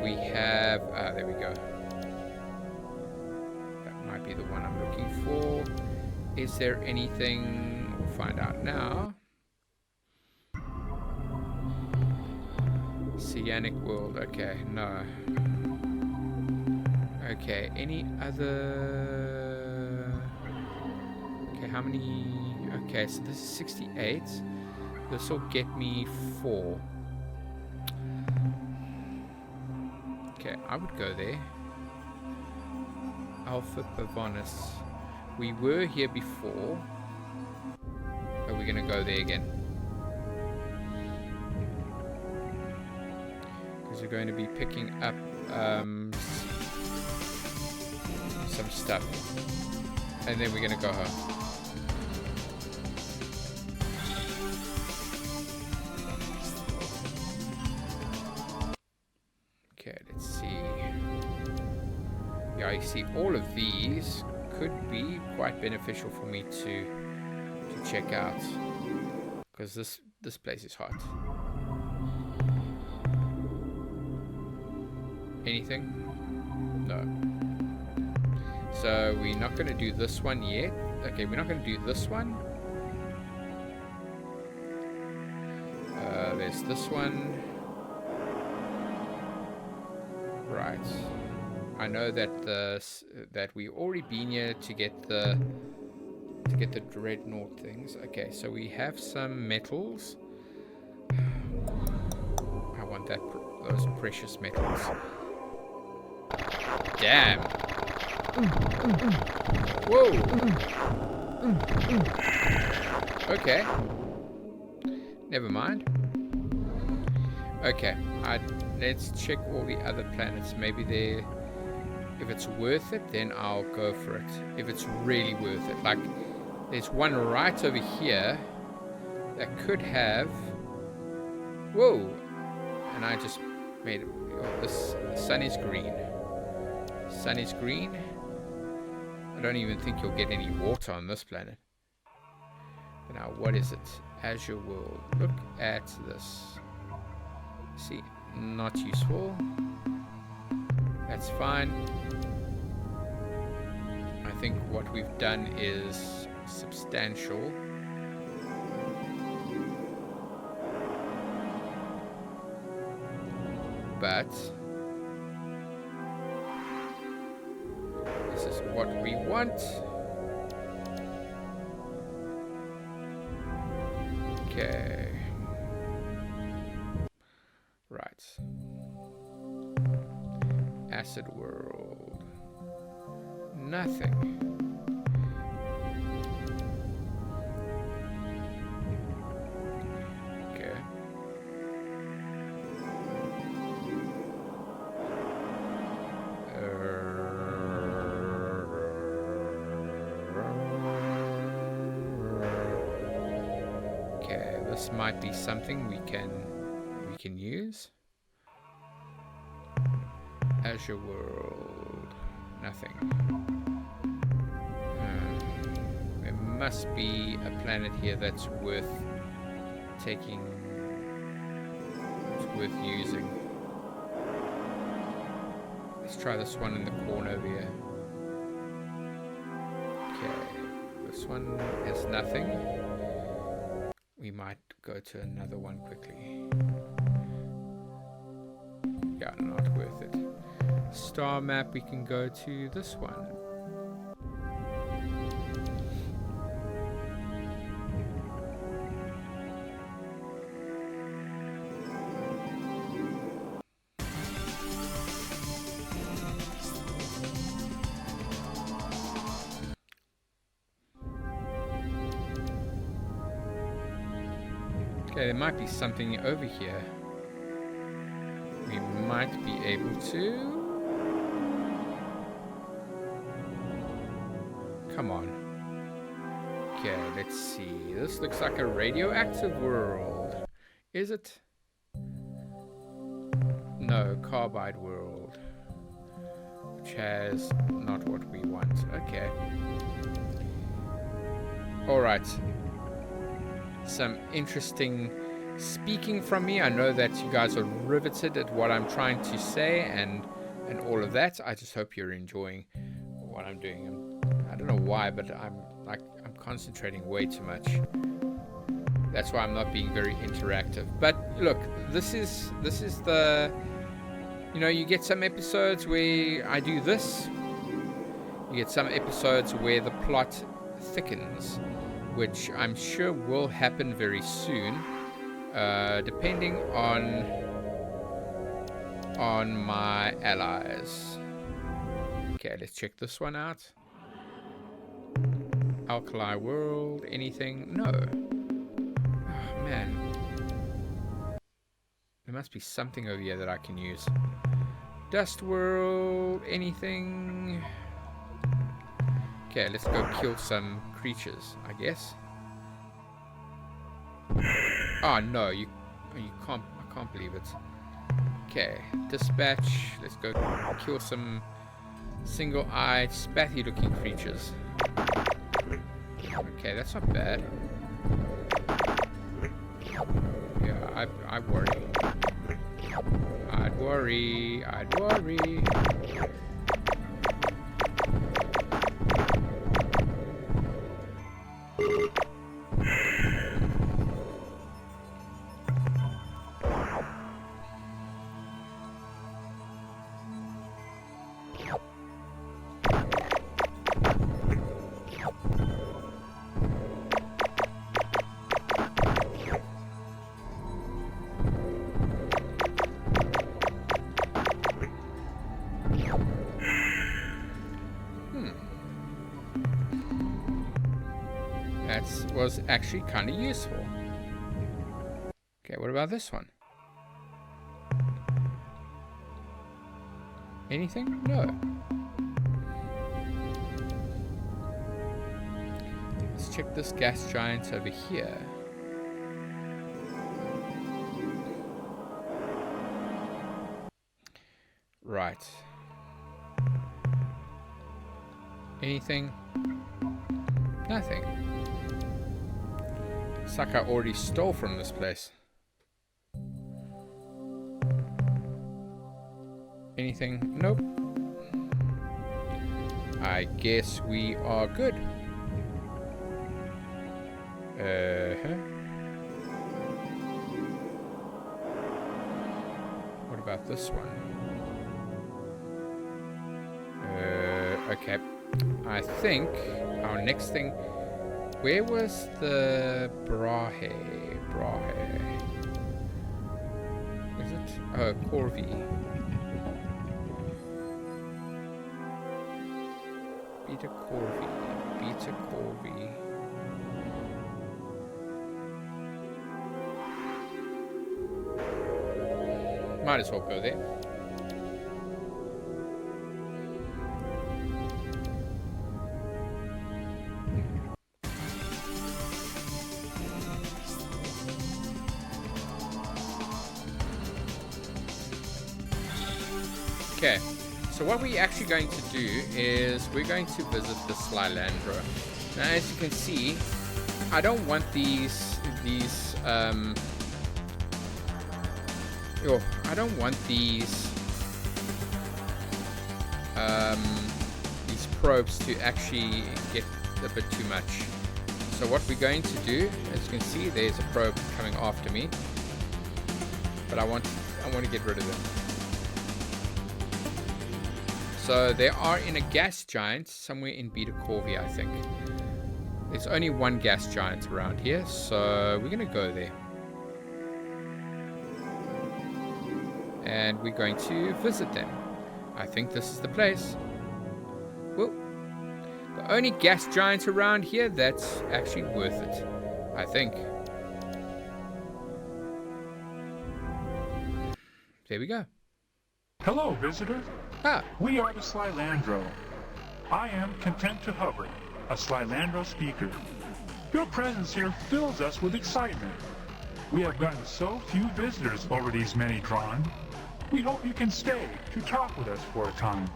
we have... there we go. That might be the one I'm looking for. Is there anything... We'll find out now. Oceanic world. Okay, no. Okay, any other... Okay, how many? Okay, so this is 68. This will get me 4. Okay, I would go there. Alpha Pavonis. We were here before. Are we gonna go there again? Because we're going to be picking up some stuff. And then we're gonna go home. Okay, let's see. Yeah, you see, all of these could be quite beneficial for me to check out, because this place is hot. Anything? No. So we're not going to do this one yet. Okay, we're not going to do this one. There's this one. Right. I know that that we already been here to get the dreadnought things. Okay, so we have some metals. I want those precious metals. Damn. Whoa. Okay. Never mind. Okay, let's check all the other planets. Maybe if it's worth it, then I'll go for it. If it's really worth it. Like, there's one right over here that could have... Whoa! And I just made it... Oh, the sun is green. Sun is green. I don't even think you'll get any water on this planet. But now, what is it? Azure World. Look at this. See, not useful. That's fine. I think what we've done is substantial. But this is what we want. Okay. Right. Acid World. Nothing. Okay. Okay, this might be something we can use. Azure World. Nothing. There must be a planet here that's worth taking. It's worth using. Let's try this one in the corner over here. Okay. This one has nothing. We might go to another one quickly. Yeah, not worth it. Star map, we can go to this one. Okay, there might be something over here. We might be able to... Come on. Okay, let's see. This looks like a radioactive world. Is it? No, carbide world. Which has not what we want. Okay. Alright. Some interesting speaking from me. I know that you guys are riveted at what I'm trying to say and all of that. I just hope you're enjoying what I'm doing. I don't know why, but I'm concentrating way too much. That's why I'm not being very interactive. But look, this is the, you know, you get some episodes where I do this. You get some episodes where the plot thickens, which I'm sure will happen very soon, depending on my allies. Okay, let's check this one out. Alkali world, anything? No. Oh, man. There must be something over here that I can use. Dust world, anything? Okay, let's go kill some creatures, I guess. Oh no, you can't, I can't believe it. Okay, dispatch, let's go kill some single-eyed Spathi looking creatures. Okay, that's not bad. Yeah, I worry. I'd worry. That was actually kind of useful. Okay, what about this one? Anything? No. Let's check this gas giant over here. Right. Anything? Nothing. It's like I already stole from this place. Anything? Nope. I guess we are good. What about this one? Okay. I think our next thing... Where was the Brahe? Is it? Oh, Corvi. Beta Corvi. Might as well go there. Okay, so what we're actually going to do is we're going to visit the Slylandra. Now, as you can see, I don't want I don't want these probes to actually get a bit too much. So what we're going to do, as you can see, there's a probe coming after me, but I want to get rid of them. So they are in a gas giant somewhere in Beta Corvi, I think. There's only one gas giant around here, so we're going to go there. And we're going to visit them. I think this is the place. Well, the only gas giant around here that's actually worth it, I think. There we go. Hello, visitor. Ah. We are the Slylandro. I am Content to Hover, a Slylandro speaker. Your presence here fills us with excitement. We have gotten so few visitors over these many drawn. We hope you can stay to talk with us for a time.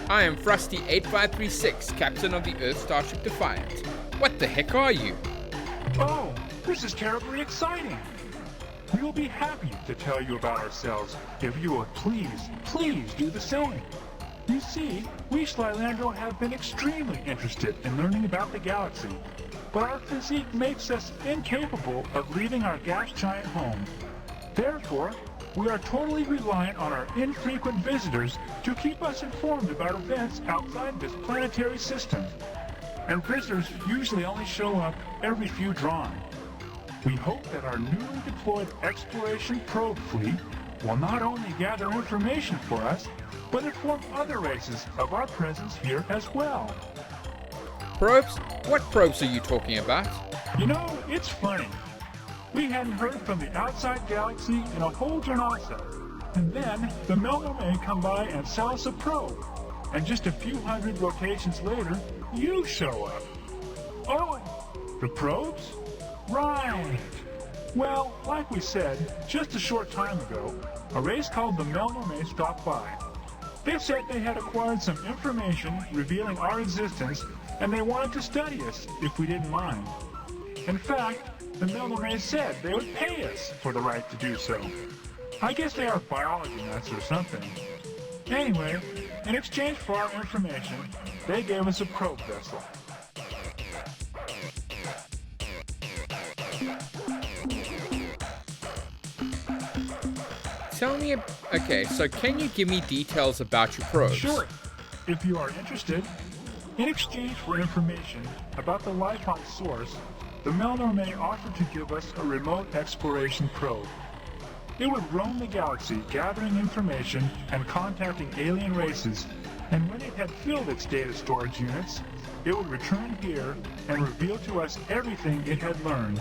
I am Frosty8536, captain of the Earth Starship Defiant. What the heck are you? Oh, this is terribly exciting. We will be happy to tell you about ourselves if you would please do the same. You see, we Slylandro have been extremely interested in learning about the galaxy, but our physique makes us incapable of leaving our gas giant home. Therefore, we are totally reliant on our infrequent visitors to keep us informed about events outside this planetary system. and visitors usually only show up every few drawn. We hope that our newly deployed exploration probe fleet will not only gather information for us, but inform other races of our presence here as well. Probes? What probes are you talking about? You know, it's funny. We hadn't heard from the outside galaxy in a whole Janasa, and then the Melno may come by and sell us a probe, and just a few hundred locations later, you show up. Oh, the probes? Right. Well, like we said, just a short time ago, a race called the Melno stopped by. They said they had acquired some information revealing our existence, and they wanted to study us if we didn't mind. In fact, the Melno said they would pay us for the right to do so. I guess they are biology nuts or something. Anyway, in exchange for our information, they gave us a probe vessel. Tell me, okay, so can you give me details about your probes? Sure, if you are interested. In exchange for information about the life on Source, the Melno may offer to give us a remote exploration probe. It would roam the galaxy gathering information and contacting alien races, and when it had filled its data storage units, it would return here and reveal to us everything it had learned.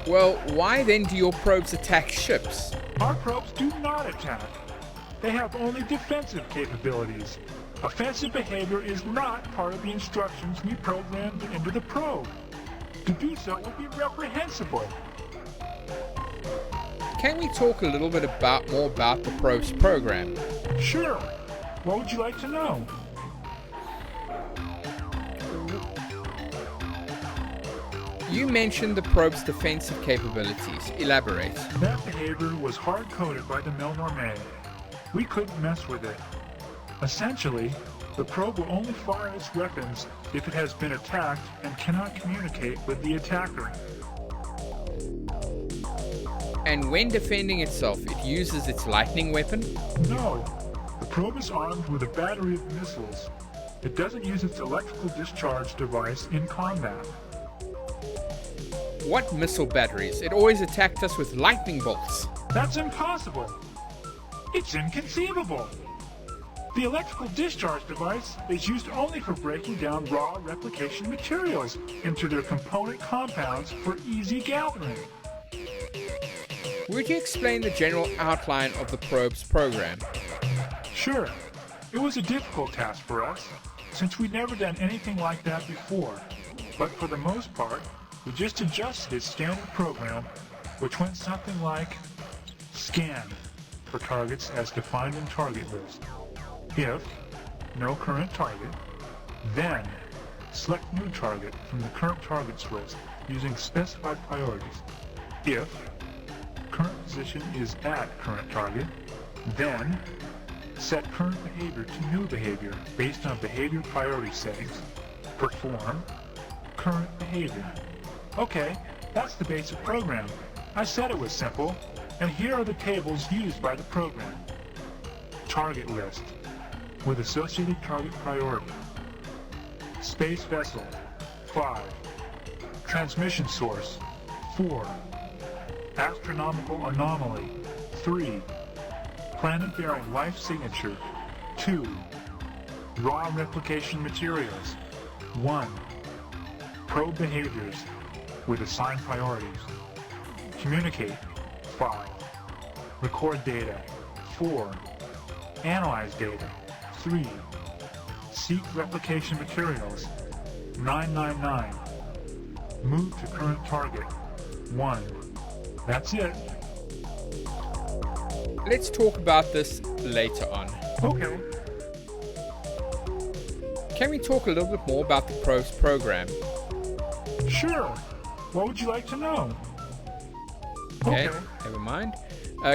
Well, why then do your probes attack ships? Our probes do not attack. They have only defensive capabilities. Offensive behavior is not part of the instructions we programmed into the probe. To do so would be reprehensible. Can we talk a little bit more about the probe's program? Sure. What would you like to know? You mentioned the probe's defensive capabilities. Elaborate. That behavior was hard-coded by the Melnorme. We couldn't mess with it. Essentially, the probe will only fire its weapons if it has been attacked and cannot communicate with the attacker. And when defending itself, it uses its lightning weapon? No. The probe is armed with a battery of missiles. It doesn't use its electrical discharge device in combat. What missile batteries? It always attacked us with lightning bolts. That's impossible. It's inconceivable. The electrical discharge device is used only for breaking down raw replication materials into their component compounds for easy gathering. Would you explain the general outline of the probe's program? Sure. It was a difficult task for us, since we'd never done anything like that before. But for the most part, we just adjusted its standard program, which went something like scan for targets as defined in target list. If no current target, then select new target from the current targets list using specified priorities. If current position is at current target, then set current behavior to new behavior based on behavior priority settings. Perform current behavior. Okay, that's the basic program. I said it was simple, and here are the tables used by the program. Target list with associated target priority. Space vessel 5. Transmission source 4. Astronomical anomaly 3. Planet-bearing life signature 2. Raw replication materials 1. Probe behaviors with assigned priorities. Communicate 5. Record data 4. Analyze data 3. Seek replication materials 999. Move to current target 1. That's it. Let's talk about this later on. Okay. Can we talk a little bit more about the probe's program? Sure. What would you like to know? Okay, never mind.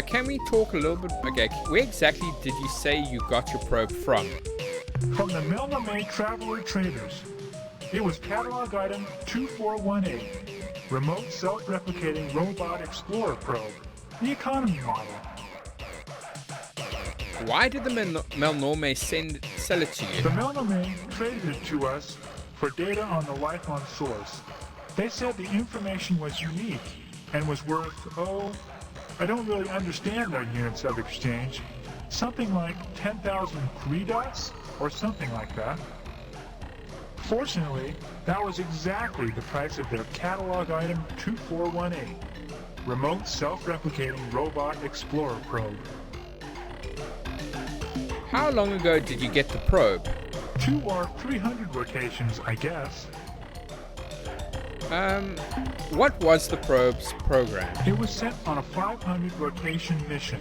Can we talk a little bit... Okay, where exactly did you say you got your probe from? From the Melnorme Traveler Traders. It was catalog item 2418. Remote self-replicating robot explorer probe. The economy model. Why did the Melnorme sell it to you? The Melnorme traded it to us for data on the life on source. They said the information was unique and was worth, I don't really understand their units of exchange. Something like 10,000 Credots or something like that. Fortunately, that was exactly the price of their catalog item 2418, Remote Self-Replicating Robot Explorer Probe. How long ago did you get the probe? 2 or 300 rotations, I guess. What was the probe's program? It was sent on a 500 rotation mission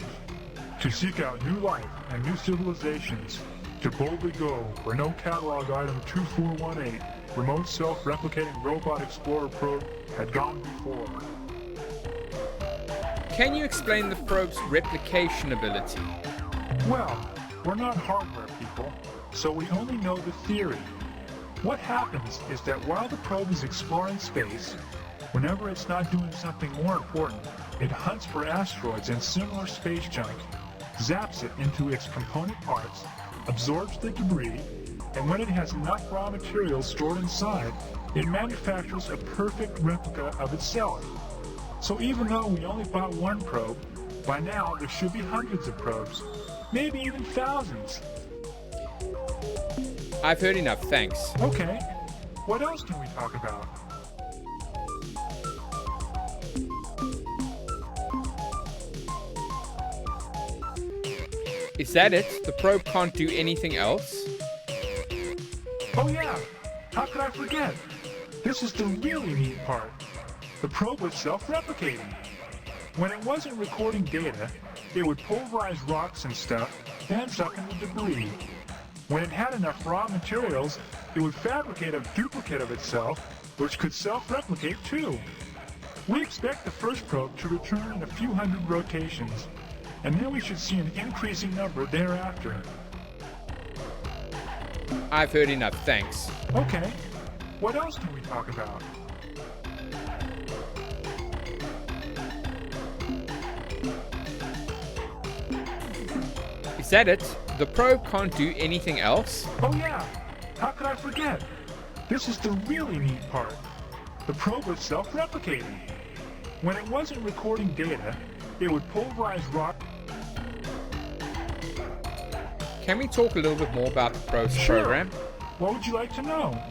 to seek out new life and new civilizations, to boldly go where no catalog item 2418, Remote Self-Replicating Robot Explorer Probe, had gone before. Can you explain the probe's replication ability? Well, we're not hardware people, so we only know the theory. What happens is that while the probe is exploring space, whenever it's not doing something more important, it hunts for asteroids and similar space junk, zaps it into its component parts, absorbs the debris, and when it has enough raw materials stored inside, it manufactures a perfect replica of itself. So even though we only bought one probe, by now there should be hundreds of probes, maybe even thousands. I've heard enough, thanks. Okay, what else can we talk about? Is that it? The probe can't do anything else? Oh yeah, how could I forget? This is the really neat part. The probe was self-replicating. When it wasn't recording data, it would pulverize rocks and stuff, then suck in the debris. When it had enough raw materials, it would fabricate a duplicate of itself, which could self-replicate too. We expect the first probe to return in a few hundred rotations, and then we should see an increasing number thereafter. I've heard enough, thanks. Okay, what else can we talk about? Is that it? The probe can't do anything else? Oh yeah, how could I forget? This is the really neat part. The probe was self-replicating. When it wasn't recording data, it would pulverize rock. Can we talk a little bit more about the probe's Sure. program? What would you like to know?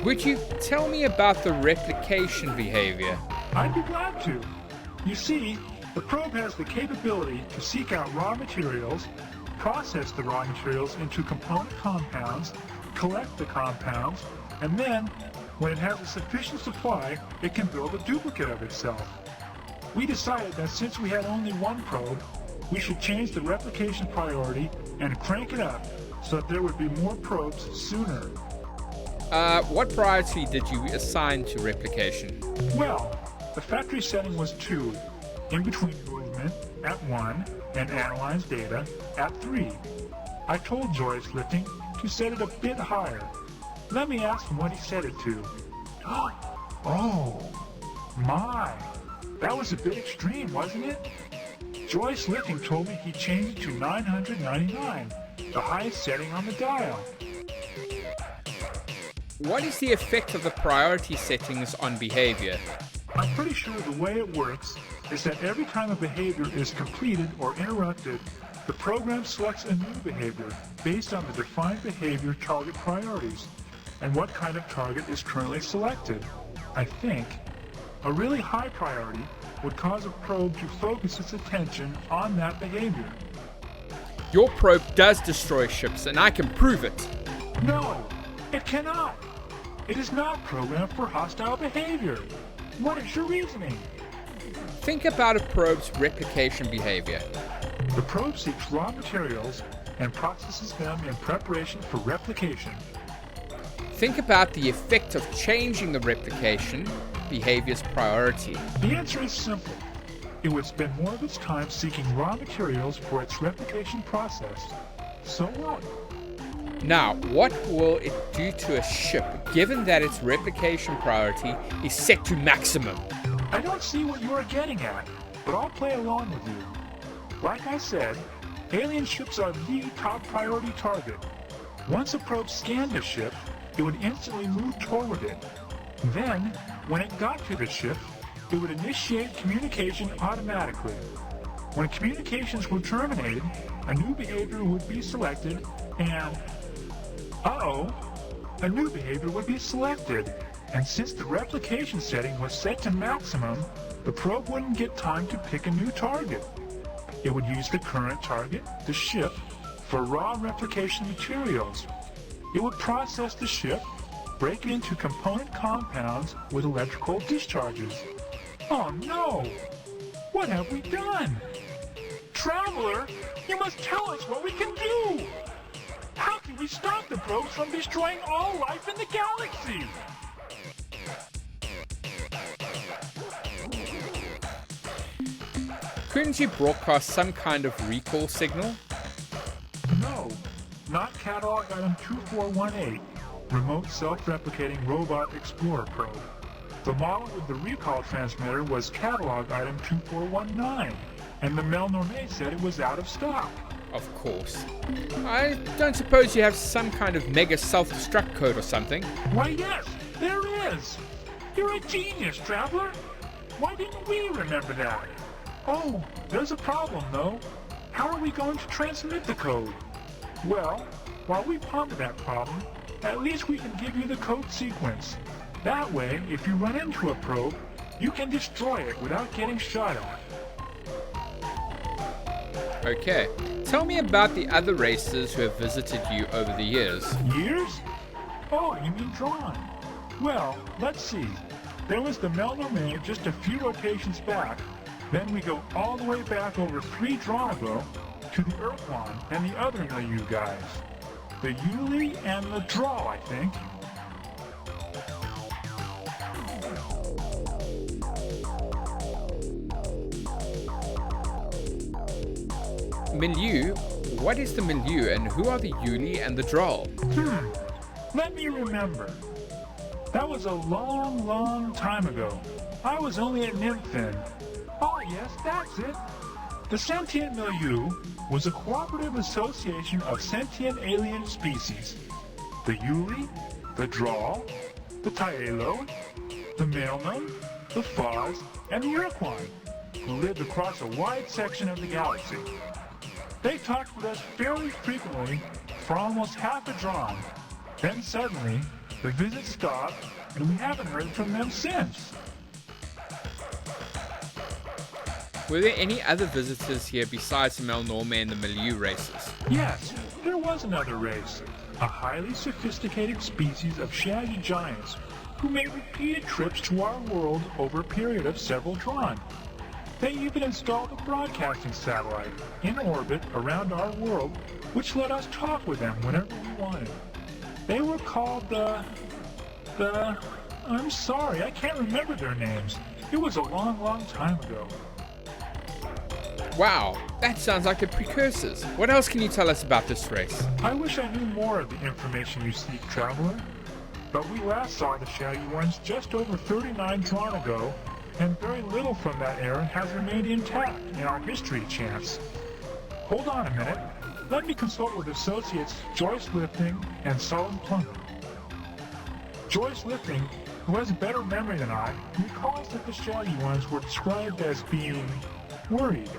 Would you tell me about the replication behavior? I'd be glad to. You see, the probe has the capability to seek out raw materials, process the raw materials into component compounds, collect the compounds, and then, when it has a sufficient supply, it can build a duplicate of itself. We decided that since we had only one probe, we should change the replication priority and crank it up so that there would be more probes sooner. What priority did you assign to replication? Well, the factory setting was 2, in between movement at 1 and analyze data at 3. I told Joyce Lifting to set it a bit higher. Let me ask him what he set it to. Oh, my. That was a bit extreme, wasn't it? Joyce Lifting told me he changed it to 999, the highest setting on the dial. What is the effect of the priority settings on behavior? I'm pretty sure the way it works is that every time a behavior is completed or interrupted, the program selects a new behavior based on the defined behavior target priorities and what kind of target is currently selected. I think a really high priority would cause a probe to focus its attention on that behavior. Your probe does destroy ships, and I can prove it. No, it cannot. It is not programmed for hostile behavior. What is your reasoning? Think about a probe's replication behavior. The probe seeks raw materials and processes them in preparation for replication. Think about the effect of changing the replication behavior's priority. The answer is simple. It would spend more of its time seeking raw materials for its replication process. So what? Now, what will it do to a ship given that its replication priority is set to maximum? I don't see what you are getting at, but I'll play along with you. Like I said, alien ships are the top priority target. Once a probe scanned the ship, it would instantly move toward it. Then, when it got to the ship, it would initiate communication automatically. When communications were terminated, a new behavior would be selected and... a new behavior would be selected. And since the replication setting was set to maximum, the probe wouldn't get time to pick a new target. It would use the current target, the ship, for raw replication materials. It would process the ship, break it into component compounds with electrical discharges. Oh no! What have we done? Traveler, you must tell us what we can do! How can we stop the probe from destroying all life in the galaxy? Couldn't you broadcast some kind of recall signal? No, not catalog item 2418, remote self-replicating robot explorer probe. The model with the recall transmitter was catalog item 2419, and the Mel Normé said it was out of stock. Of course. I don't suppose you have some kind of mega self-destruct code or something? Why yes, there is! You're a genius, Traveler! Why didn't we remember that? Oh, there's a problem though. How are we going to transmit the code? Well, while we ponder that problem, at least we can give you the code sequence. That way, if you run into a probe, you can destroy it without getting shot at. Okay. Tell me about the other races who have visited you over the years. Years? Oh, you mean drawn. Well, let's see. There was the Mel Normé just a few rotations back. Then we go all the way back over 3 drawn ago to the Ur-Quan and the other milieu guys. The Yuli and the Draw, I think. Milieu? What is the milieu and who are the Yuli and the Droll? Let me remember. That was a long, long time ago. I was only a nymph then. Oh yes, that's it. The sentient milieu was a cooperative association of sentient alien species. The Yuli, the Draw, the Taelo, the Mailman, the Foz, and the Ur-Quan, who lived across a wide section of the galaxy. They talked with us fairly frequently for almost half a drawn. Then suddenly, the visit stopped, and we haven't heard from them since. Were there any other visitors here besides the Mel Normé and the milieu races? Yes, there was another race, a highly sophisticated species of shaggy giants who made repeated trips to our world over a period of several drawn. They even installed a broadcasting satellite in orbit around our world, which let us talk with them whenever we wanted. They were called I'm sorry, I can't remember their names. It was a long, long time ago. Wow, that sounds like the precursors. What else can you tell us about this race? I wish I knew more of the information you seek, Traveler. But we last saw the Shaggy Ones just over 39 drawn ago, and very little from that era has remained intact in our history chants. Hold on a minute. Let me consult with Associates Joyce Lifting and Solid Plumber. Joyce Lifting, who has a better memory than I, recalls that the Shaggy Ones were described as being worried.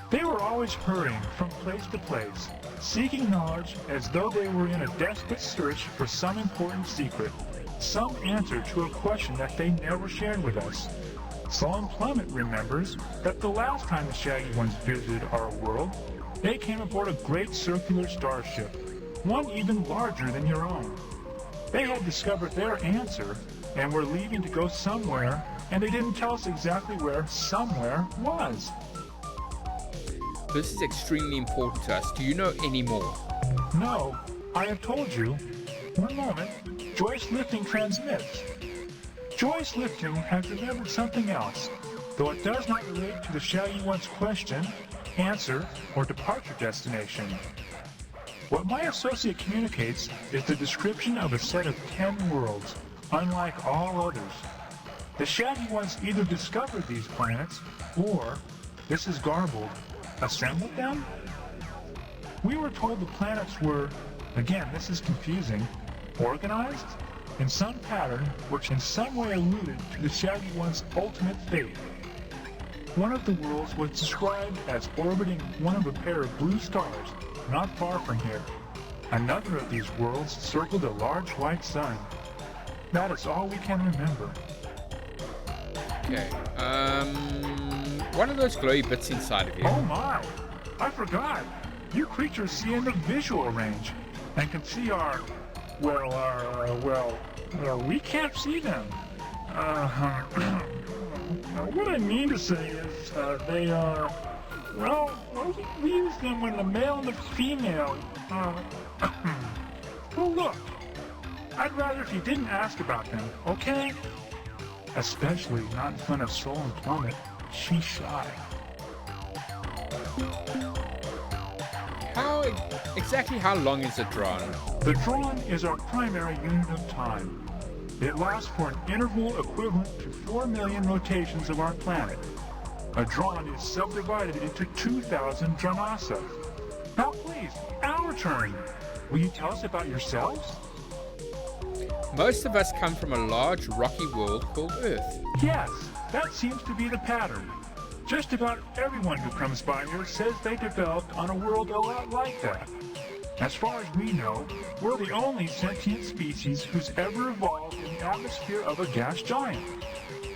They were always hurrying from place to place, seeking knowledge as though they were in a desperate search for some important secret, some answer to a question that they never shared with us. Solid Plummet remembers that the last time the Shaggy Ones visited our world, they came aboard a great circular starship, one even larger than your own. They had discovered their answer and were leaving to go somewhere, and they didn't tell us exactly where somewhere was. This is extremely important to us. Do you know any more? No, I have told you. One moment. Joyce Lifting transmits. Joyce Lifting has remembered something else, though it does not relate to the Shaggy One's question, answer, or departure destination. What my associate communicates is the description of a set of 10 worlds, unlike all others. The Shaggy Ones either discovered these planets, or, this is garbled, assembled them? We were told the planets were, again, this is confusing, organized in some pattern which in some way alluded to the Shaggy One's ultimate fate. One of the worlds was described as orbiting one of a pair of blue stars not far from here. Another of these worlds circled a large white sun. That is all we can remember. Okay. What are those glowy bits inside of you? Oh my! I forgot! You creatures see in the visual range and can see our, we can't see them. What I mean to say is, they are, we use them when the male and the female, well look, I'd rather if you didn't ask about them, okay? Especially not in front of Soul and Plummet. She's shy. Exactly how long is a drawn? The drawn is our primary unit of time. It lasts for an interval equivalent to 4 million rotations of our planet. A drawn is subdivided into 2,000 dranasa. Now please, our turn. Will you tell us about yourselves? Most of us come from a large rocky world called Earth. Yes, that seems to be the pattern. Just about everyone who comes by here says they developed on a world a lot like that. As far as we know, we're the only sentient species who's ever evolved in the atmosphere of a gas giant.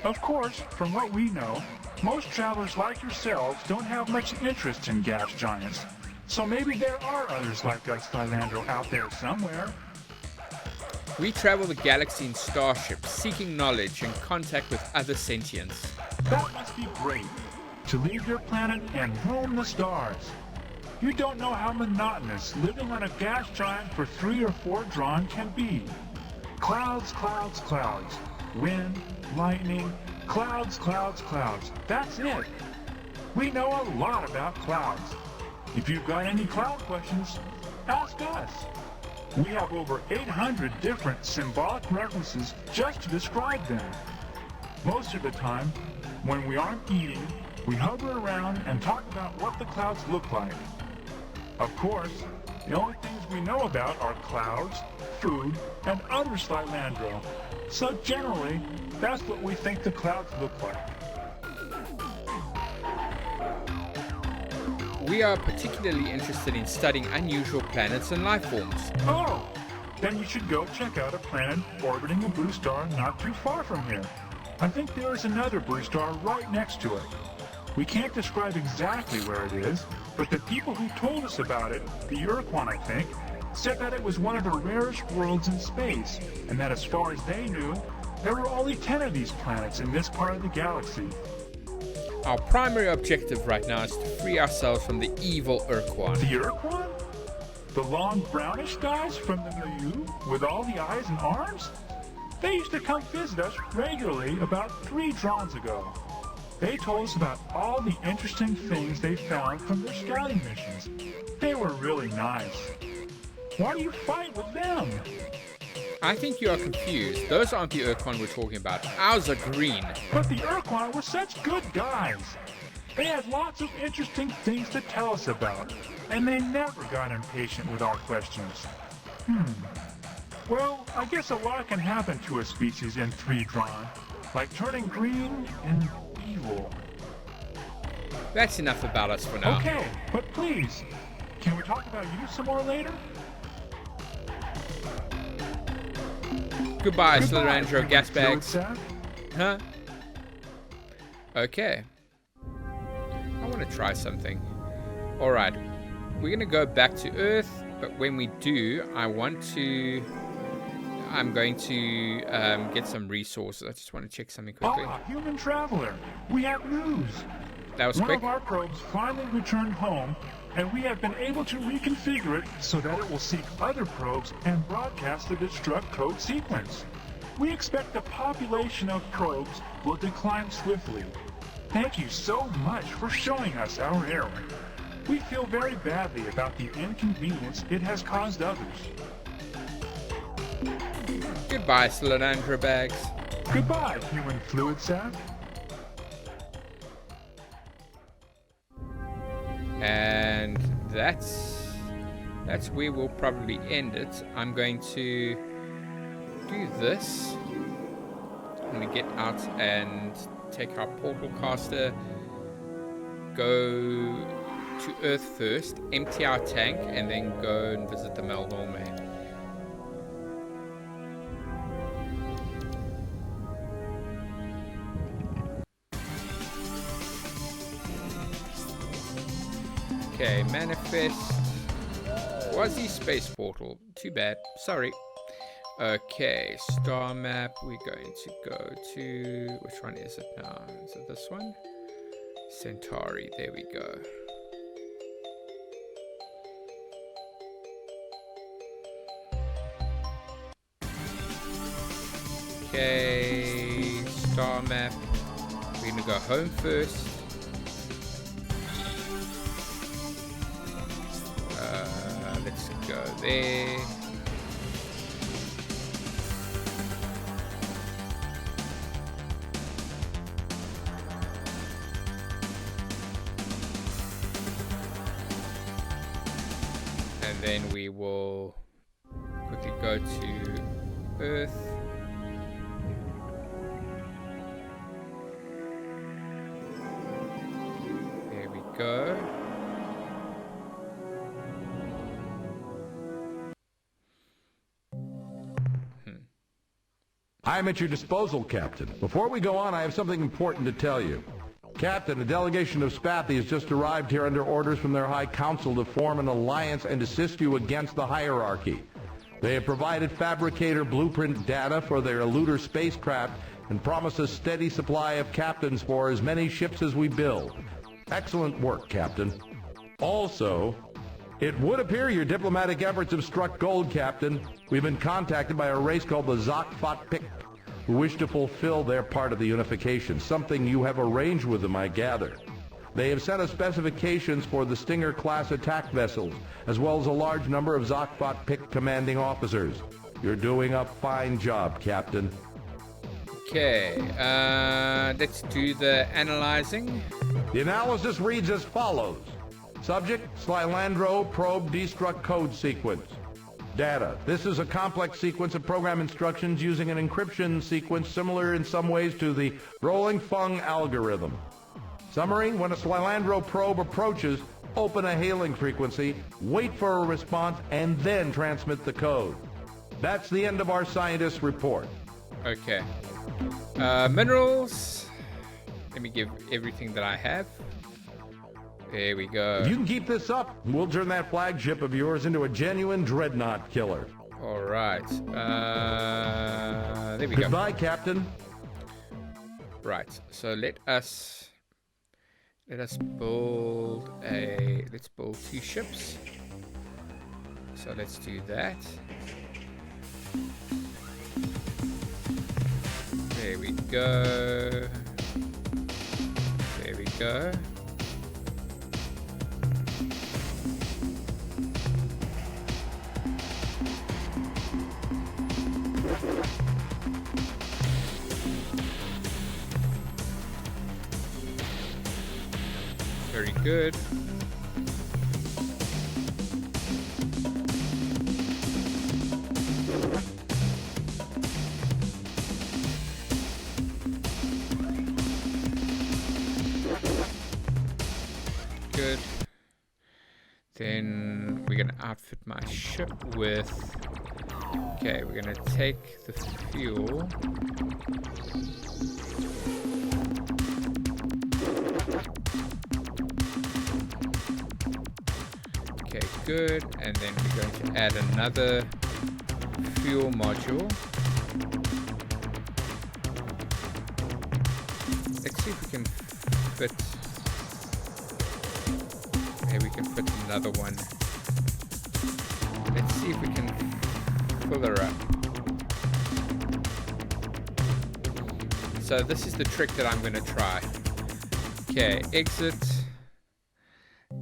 Of course, from what we know, most travelers like yourselves don't have much interest in gas giants. So maybe there are others like us, Thylandro, out there somewhere. We travel the galaxy in starships, seeking knowledge and contact with other sentients. That must be great, to leave your planet and roam the stars. You don't know how monotonous living on a gas giant for 3 or 4 drawn can be. Clouds, clouds, clouds. Wind, lightning, clouds, clouds, clouds. That's it. We know a lot about clouds. If you've got any cloud questions, ask us. We have over 800 different symbolic references just to describe them. Most of the time, when we aren't eating, we hover around and talk about what the clouds look like. Of course, the only things we know about are clouds, food, and other Thylandro. So generally, that's what we think the clouds look like. We are particularly interested in studying unusual planets and life forms. Oh, then you should go check out a planet orbiting a blue star not too far from here. I think there is another blue star right next to it. We can't describe exactly where it is, but the people who told us about it, the Ur-Quan I think, said that it was one of the rarest worlds in space, and that as far as they knew, there were only 10 of these planets in this part of the galaxy. Our primary objective right now is to free ourselves from the evil Ur-Quan. The Ur-Quan? The long brownish guys from the milieu with all the eyes and arms? They used to come visit us regularly about 3 drawns ago. They told us about all the interesting things they found from their scouting missions. They were really nice. Why do you fight with them? I think you are confused. Those aren't the Ur-Quan we're talking about. Ours are green. But the Ur-Quan were such good guys. They had lots of interesting things to tell us about, and they never got impatient with our questions. Well, I guess a lot can happen to a species in 3 drawn, like turning green and evil. That's enough about us for now. Okay, but please, can we talk about you some more later? Goodbye, Slytherandro gas bags. Fluid Huh? Okay. I want to try something. Alright. We're going to go back to Earth, but when we do, I'm going to get some resources. I just want to check something quickly. Ah, human traveler, we have news. That was One quick. of our probes finally returned home, and we have been able to reconfigure it so that it will seek other probes and broadcast the destruct code sequence. We expect the population of probes will decline swiftly. Thank you so much for showing us our error. We feel very badly about the inconvenience it has caused others. Goodbye, Slytherandro bags. Goodbye, human fluid sack. And that's where we'll probably end it. I'm going to do this. I'm going to get out and take our portal caster, go to Earth first, empty our tank, and then go and visit the Melnorme. Okay, manifest. Quasi space portal. Too bad. Sorry. Okay, star map. We're going to go to... Which one is it now? Is it this one? Centauri. There we go. Okay, star map. We're going to go home first. Let's go there. And then we will quickly go to Earth. There we go. I am at your disposal, Captain. Before we go on, I have something important to tell you. Captain, a delegation of Spathi has just arrived here under orders from their High Council to form an alliance and assist you against the hierarchy. They have provided fabricator blueprint data for their eluder spacecraft and promise a steady supply of captains for as many ships as we build. Excellent work, Captain. Also, it would appear your diplomatic efforts have struck gold, Captain. We've been contacted by a race called the Zot-Fit, who wish to fulfill their part of the unification, something you have arranged with them, I gather. They have sent us specifications for the Stinger-class attack vessels, as well as a large number of Zot-Fit commanding officers. You're doing a fine job, Captain. Okay, let's do the analyzing. The analysis reads as follows. Subject, Slylandro probe destruct code sequence. Data. This is a complex sequence of program instructions using an encryption sequence similar in some ways to the rolling Fung algorithm. Summary, when a Slylandro probe approaches, open a hailing frequency, wait for a response, and then transmit the code. That's the end of our scientist's report. Okay. Minerals. Let me give everything that I have. There we go. If you can keep this up, we'll turn that flagship of yours into a genuine dreadnought killer. All right. There we go. Goodbye, Captain. Right. So let us build a. Let's build 2 ships. So let's do that. There we go. There we go. Very good. Good. Then we're gonna outfit my ship with. Okay, we're gonna take the fuel. Okay, good. And then we're going to add another fuel module. Let's see if we can fit. Maybe we can fit another one. Let's see if we can fill her up. So this is the trick that I'm going to try. Okay, exit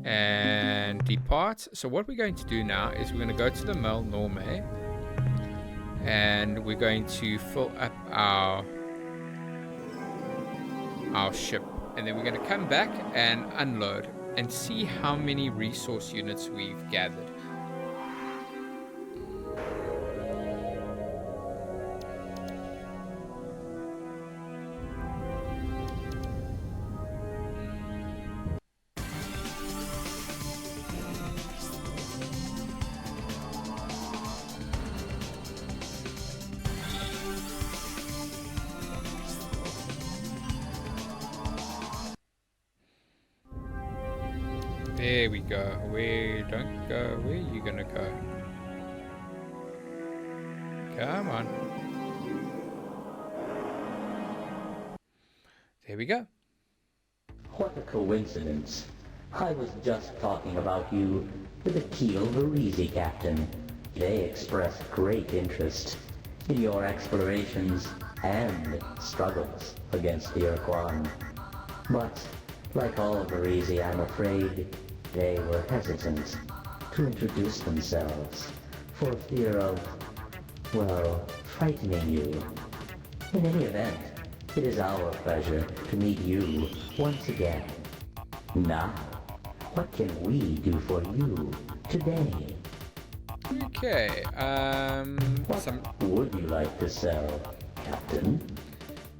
and depart. So what we're going to do now is we're going to go to the Melnorme and we're going to fill up our ship, and then we're going to come back and unload, and see how many resource units we've gathered. There we go. Don't go. Where are you gonna go? Come on. There we go. What a coincidence. I was just talking about you with the Keel Varese captain. They expressed great interest in your explorations and struggles against the Ur-Quan. But, like all Varese, I'm afraid they were hesitant to introduce themselves for fear of, well, frightening you. In any event, it is our pleasure to meet you once again. Now, what can we do for you today? Okay, What would you like to sell, Captain?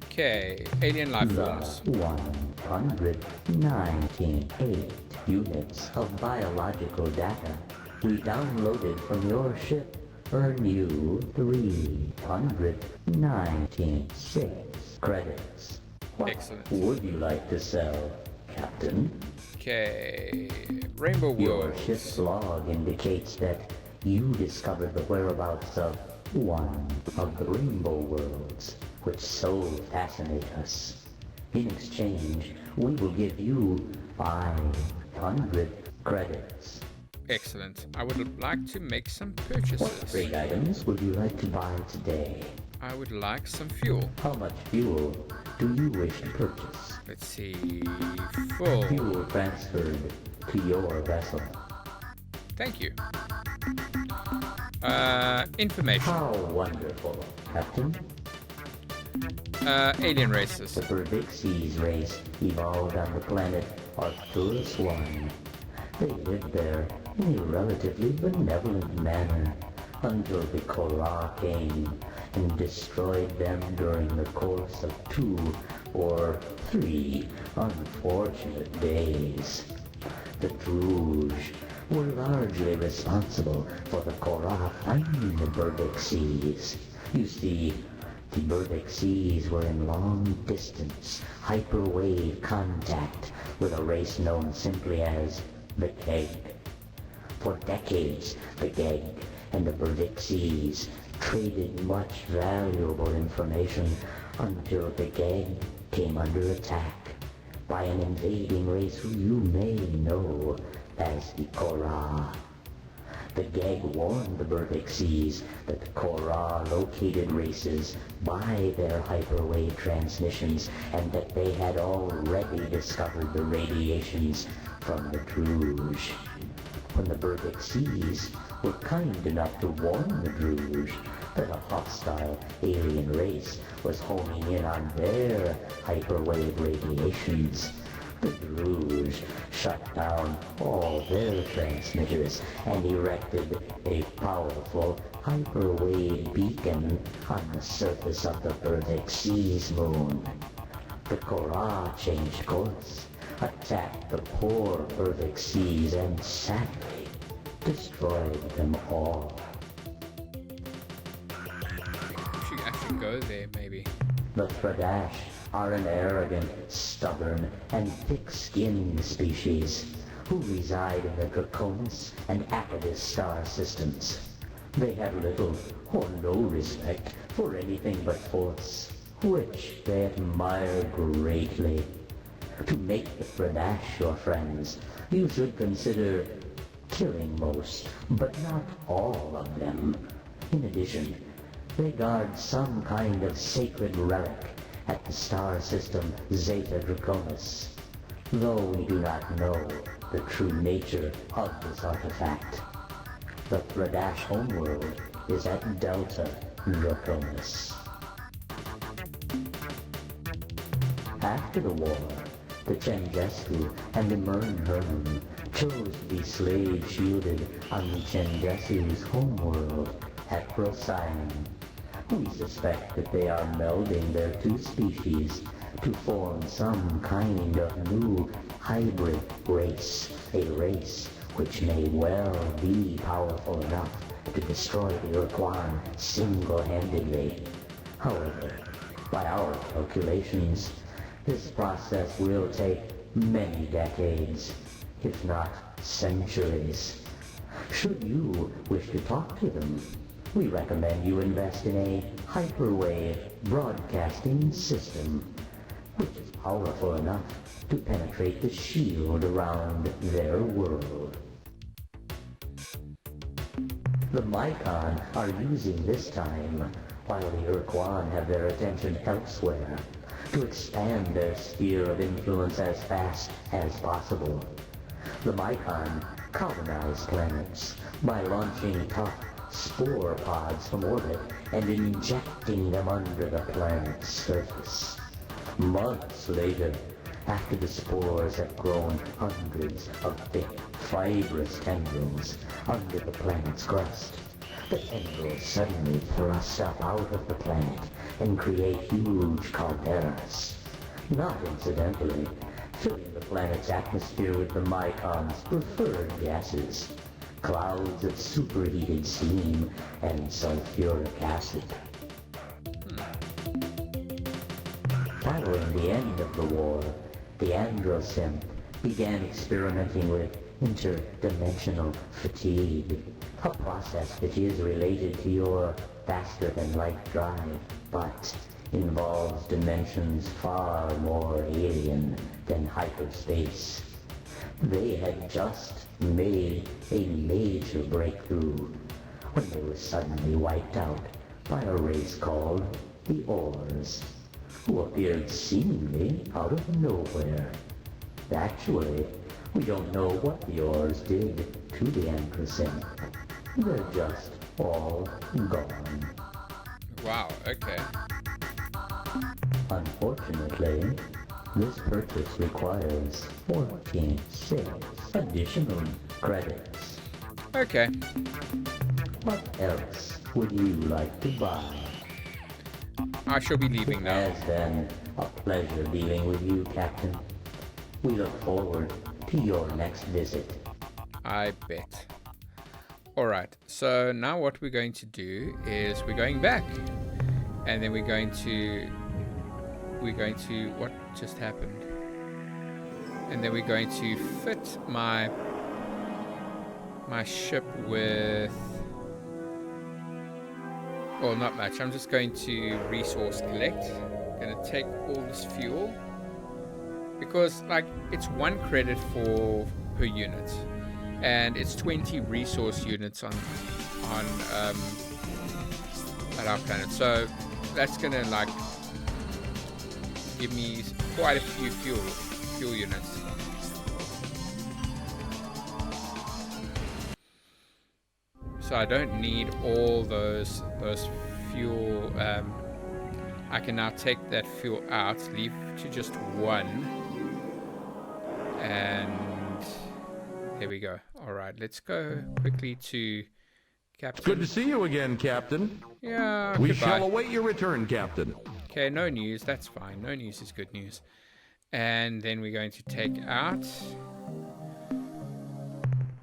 Okay, alien life forms. The 198 units of biological data we downloaded from your ship earn you 396 credits. What Excellent. would you like to sell, Captain? Okay, Rainbow Your Worlds. ship's log indicates that you discovered the whereabouts of one of the Rainbow Worlds, which so fascinate us. In exchange, we will give you 500 credits. Excellent. I would like to make some What purchases. trade items would you like to buy today? I would like some fuel. How much fuel do you wish to purchase? Let's see. Full. Fuel transferred to your vessel. Thank you. Information. How wonderful, Captain. Alien races. The Verdixies race evolved on the planet Arcturus 1. They lived there in a relatively benevolent manner until the Korra came and destroyed them during the course of 2 or 3 unfortunate days. The Druge were largely responsible for the Korra finding the Verdixies. You see, the Verdixies were in long-distance, hyperwave contact with a race known simply as the Keg. For decades, the Keg and the Verdixies traded much valuable information until the Keg came under attack by an invading race who you may know as the Korra. The Geg warned the Verdixies that the Korra located races by their hyperwave transmissions and that they had already discovered the radiations from the Druge. When the Verdixies were kind enough to warn the Druge that a hostile alien race was homing in on their hyperwave radiations, the Druge shut down all their transmitters and erected a powerful hyperwave beacon on the surface of the Verdixies moon. The Korra changed course, attacked the poor Verdixies, and sadly destroyed them all. We should actually go there, maybe. The Tradash are an arrogant, stubborn, and thick-skinned species who reside in the Draconis and Apodus star systems. They have little or no respect for anything but force, which they admire greatly. To make the Tradash your friends, you should consider killing most, but not all of them. In addition, they guard some kind of sacred relic at the star system Zeta Draconis, though we do not know the true nature of this artifact. The Tradash homeworld is at Delta Draconis. After the war, the Chenjesu and the Mern chose to be slave-shielded on the Chenjesu's homeworld at Procyon. We suspect that they are melding their two species to form some kind of new hybrid race, a race which may well be powerful enough to destroy the Ur-Quan single-handedly. However, by our calculations, this process will take many decades, if not centuries. Should you wish to talk to them, we recommend you invest in a hyperwave broadcasting system, which is powerful enough to penetrate the shield around their world. The Mycon are using this time, while the Ur-Quan have their attention elsewhere, to expand their sphere of influence as fast as possible. The Mycon colonize planets by launching tough spore pods from orbit and injecting them under the planet's surface. Months later, after the spores have grown hundreds of thick, fibrous tendrils under the planet's crust, the tendrils suddenly thrust up out of the planet and create huge calderas. Not incidentally, filling the planet's atmosphere with the Mycon's preferred gases, clouds of superheated steam and sulfuric acid. Following the end of the war, the Androsynth began experimenting with interdimensional fatigue, a process that is related to your faster-than-light drive, but involves dimensions far more alien than hyperspace. They had just made a major breakthrough when they were suddenly wiped out by a race called the Ors, who appeared seemingly out of nowhere. Actually, we don't know what the Ors did to the Androsynth. They're just all gone. Wow, okay. Unfortunately, this purchase requires 46 additional credits. Okay. What else would you like to buy? I shall be leaving It now. has been a pleasure dealing with you, Captain. We look forward to your next visit. I bet. Alright, so now what we're going to do is we're going back. And then we're going to what just happened? And then we're going to fit my ship with, well, not much. I'm just going to resource collect. Gonna take all this fuel because like it's 1 credit per unit, and it's 20 resource units on at our planet. So that's gonna like give me quite a few fuel units. So I don't need all those fuel. I can now take that fuel out, leave to just 1, and there we go. All right, let's go quickly to Captain. Good to see you again, Captain. Yeah, We goodbye. shall await your return, Captain. Okay, no news. That's fine. No news is good news. And then we're going to take out.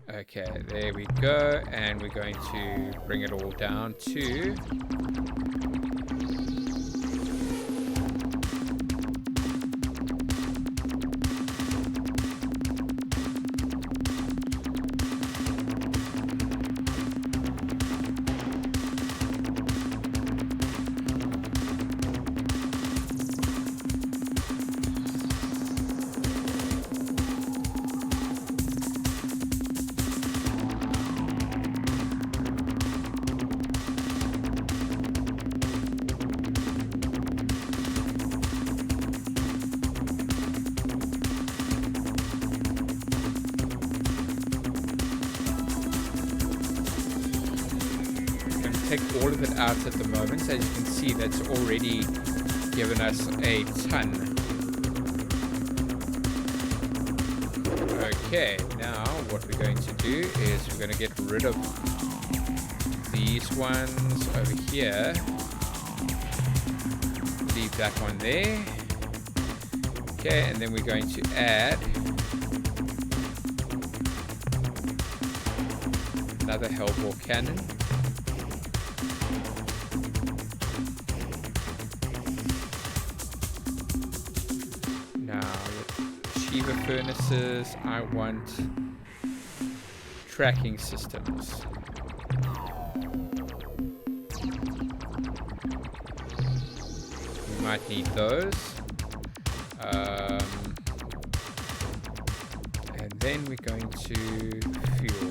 Okay, there we go. And we're going to bring it all down to. Take all of it out at the moment. As you can see, that's already given us a ton. Okay, now what we're going to do is we're going to get rid of these ones over here. Leave that one there. Okay, and then we're going to add another hellbore cannon. Now, Shiva furnaces, I want tracking systems. We might need those. And then we're going to fuel.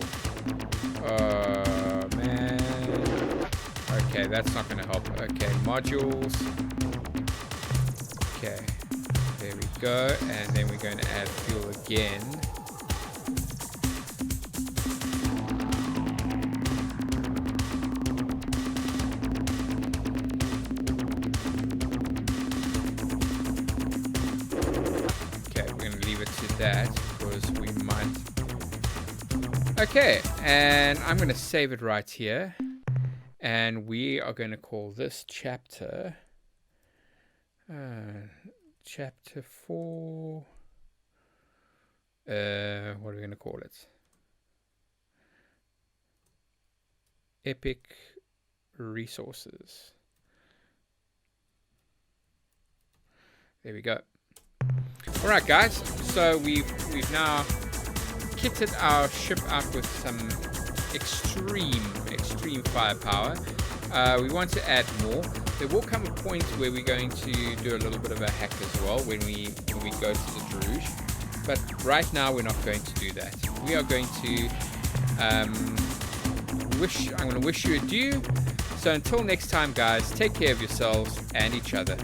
Oh man. Okay, that's not going to help. Okay, modules. Okay, there we go. And then we're going to add fuel again. That because we might. Okay, and I'm going to save it right here, and we are going to call this chapter chapter 4. What are we going to call it? Epic resources. There we go. Alright guys, so we've now kitted our ship out with some extreme firepower. We want to add more. There will come a point where we're going to do a little bit of a hack as well when we go to the Druge. But right now we're not going to do that. We are going to I'm going to wish you adieu. So until next time guys, take care of yourselves and each other.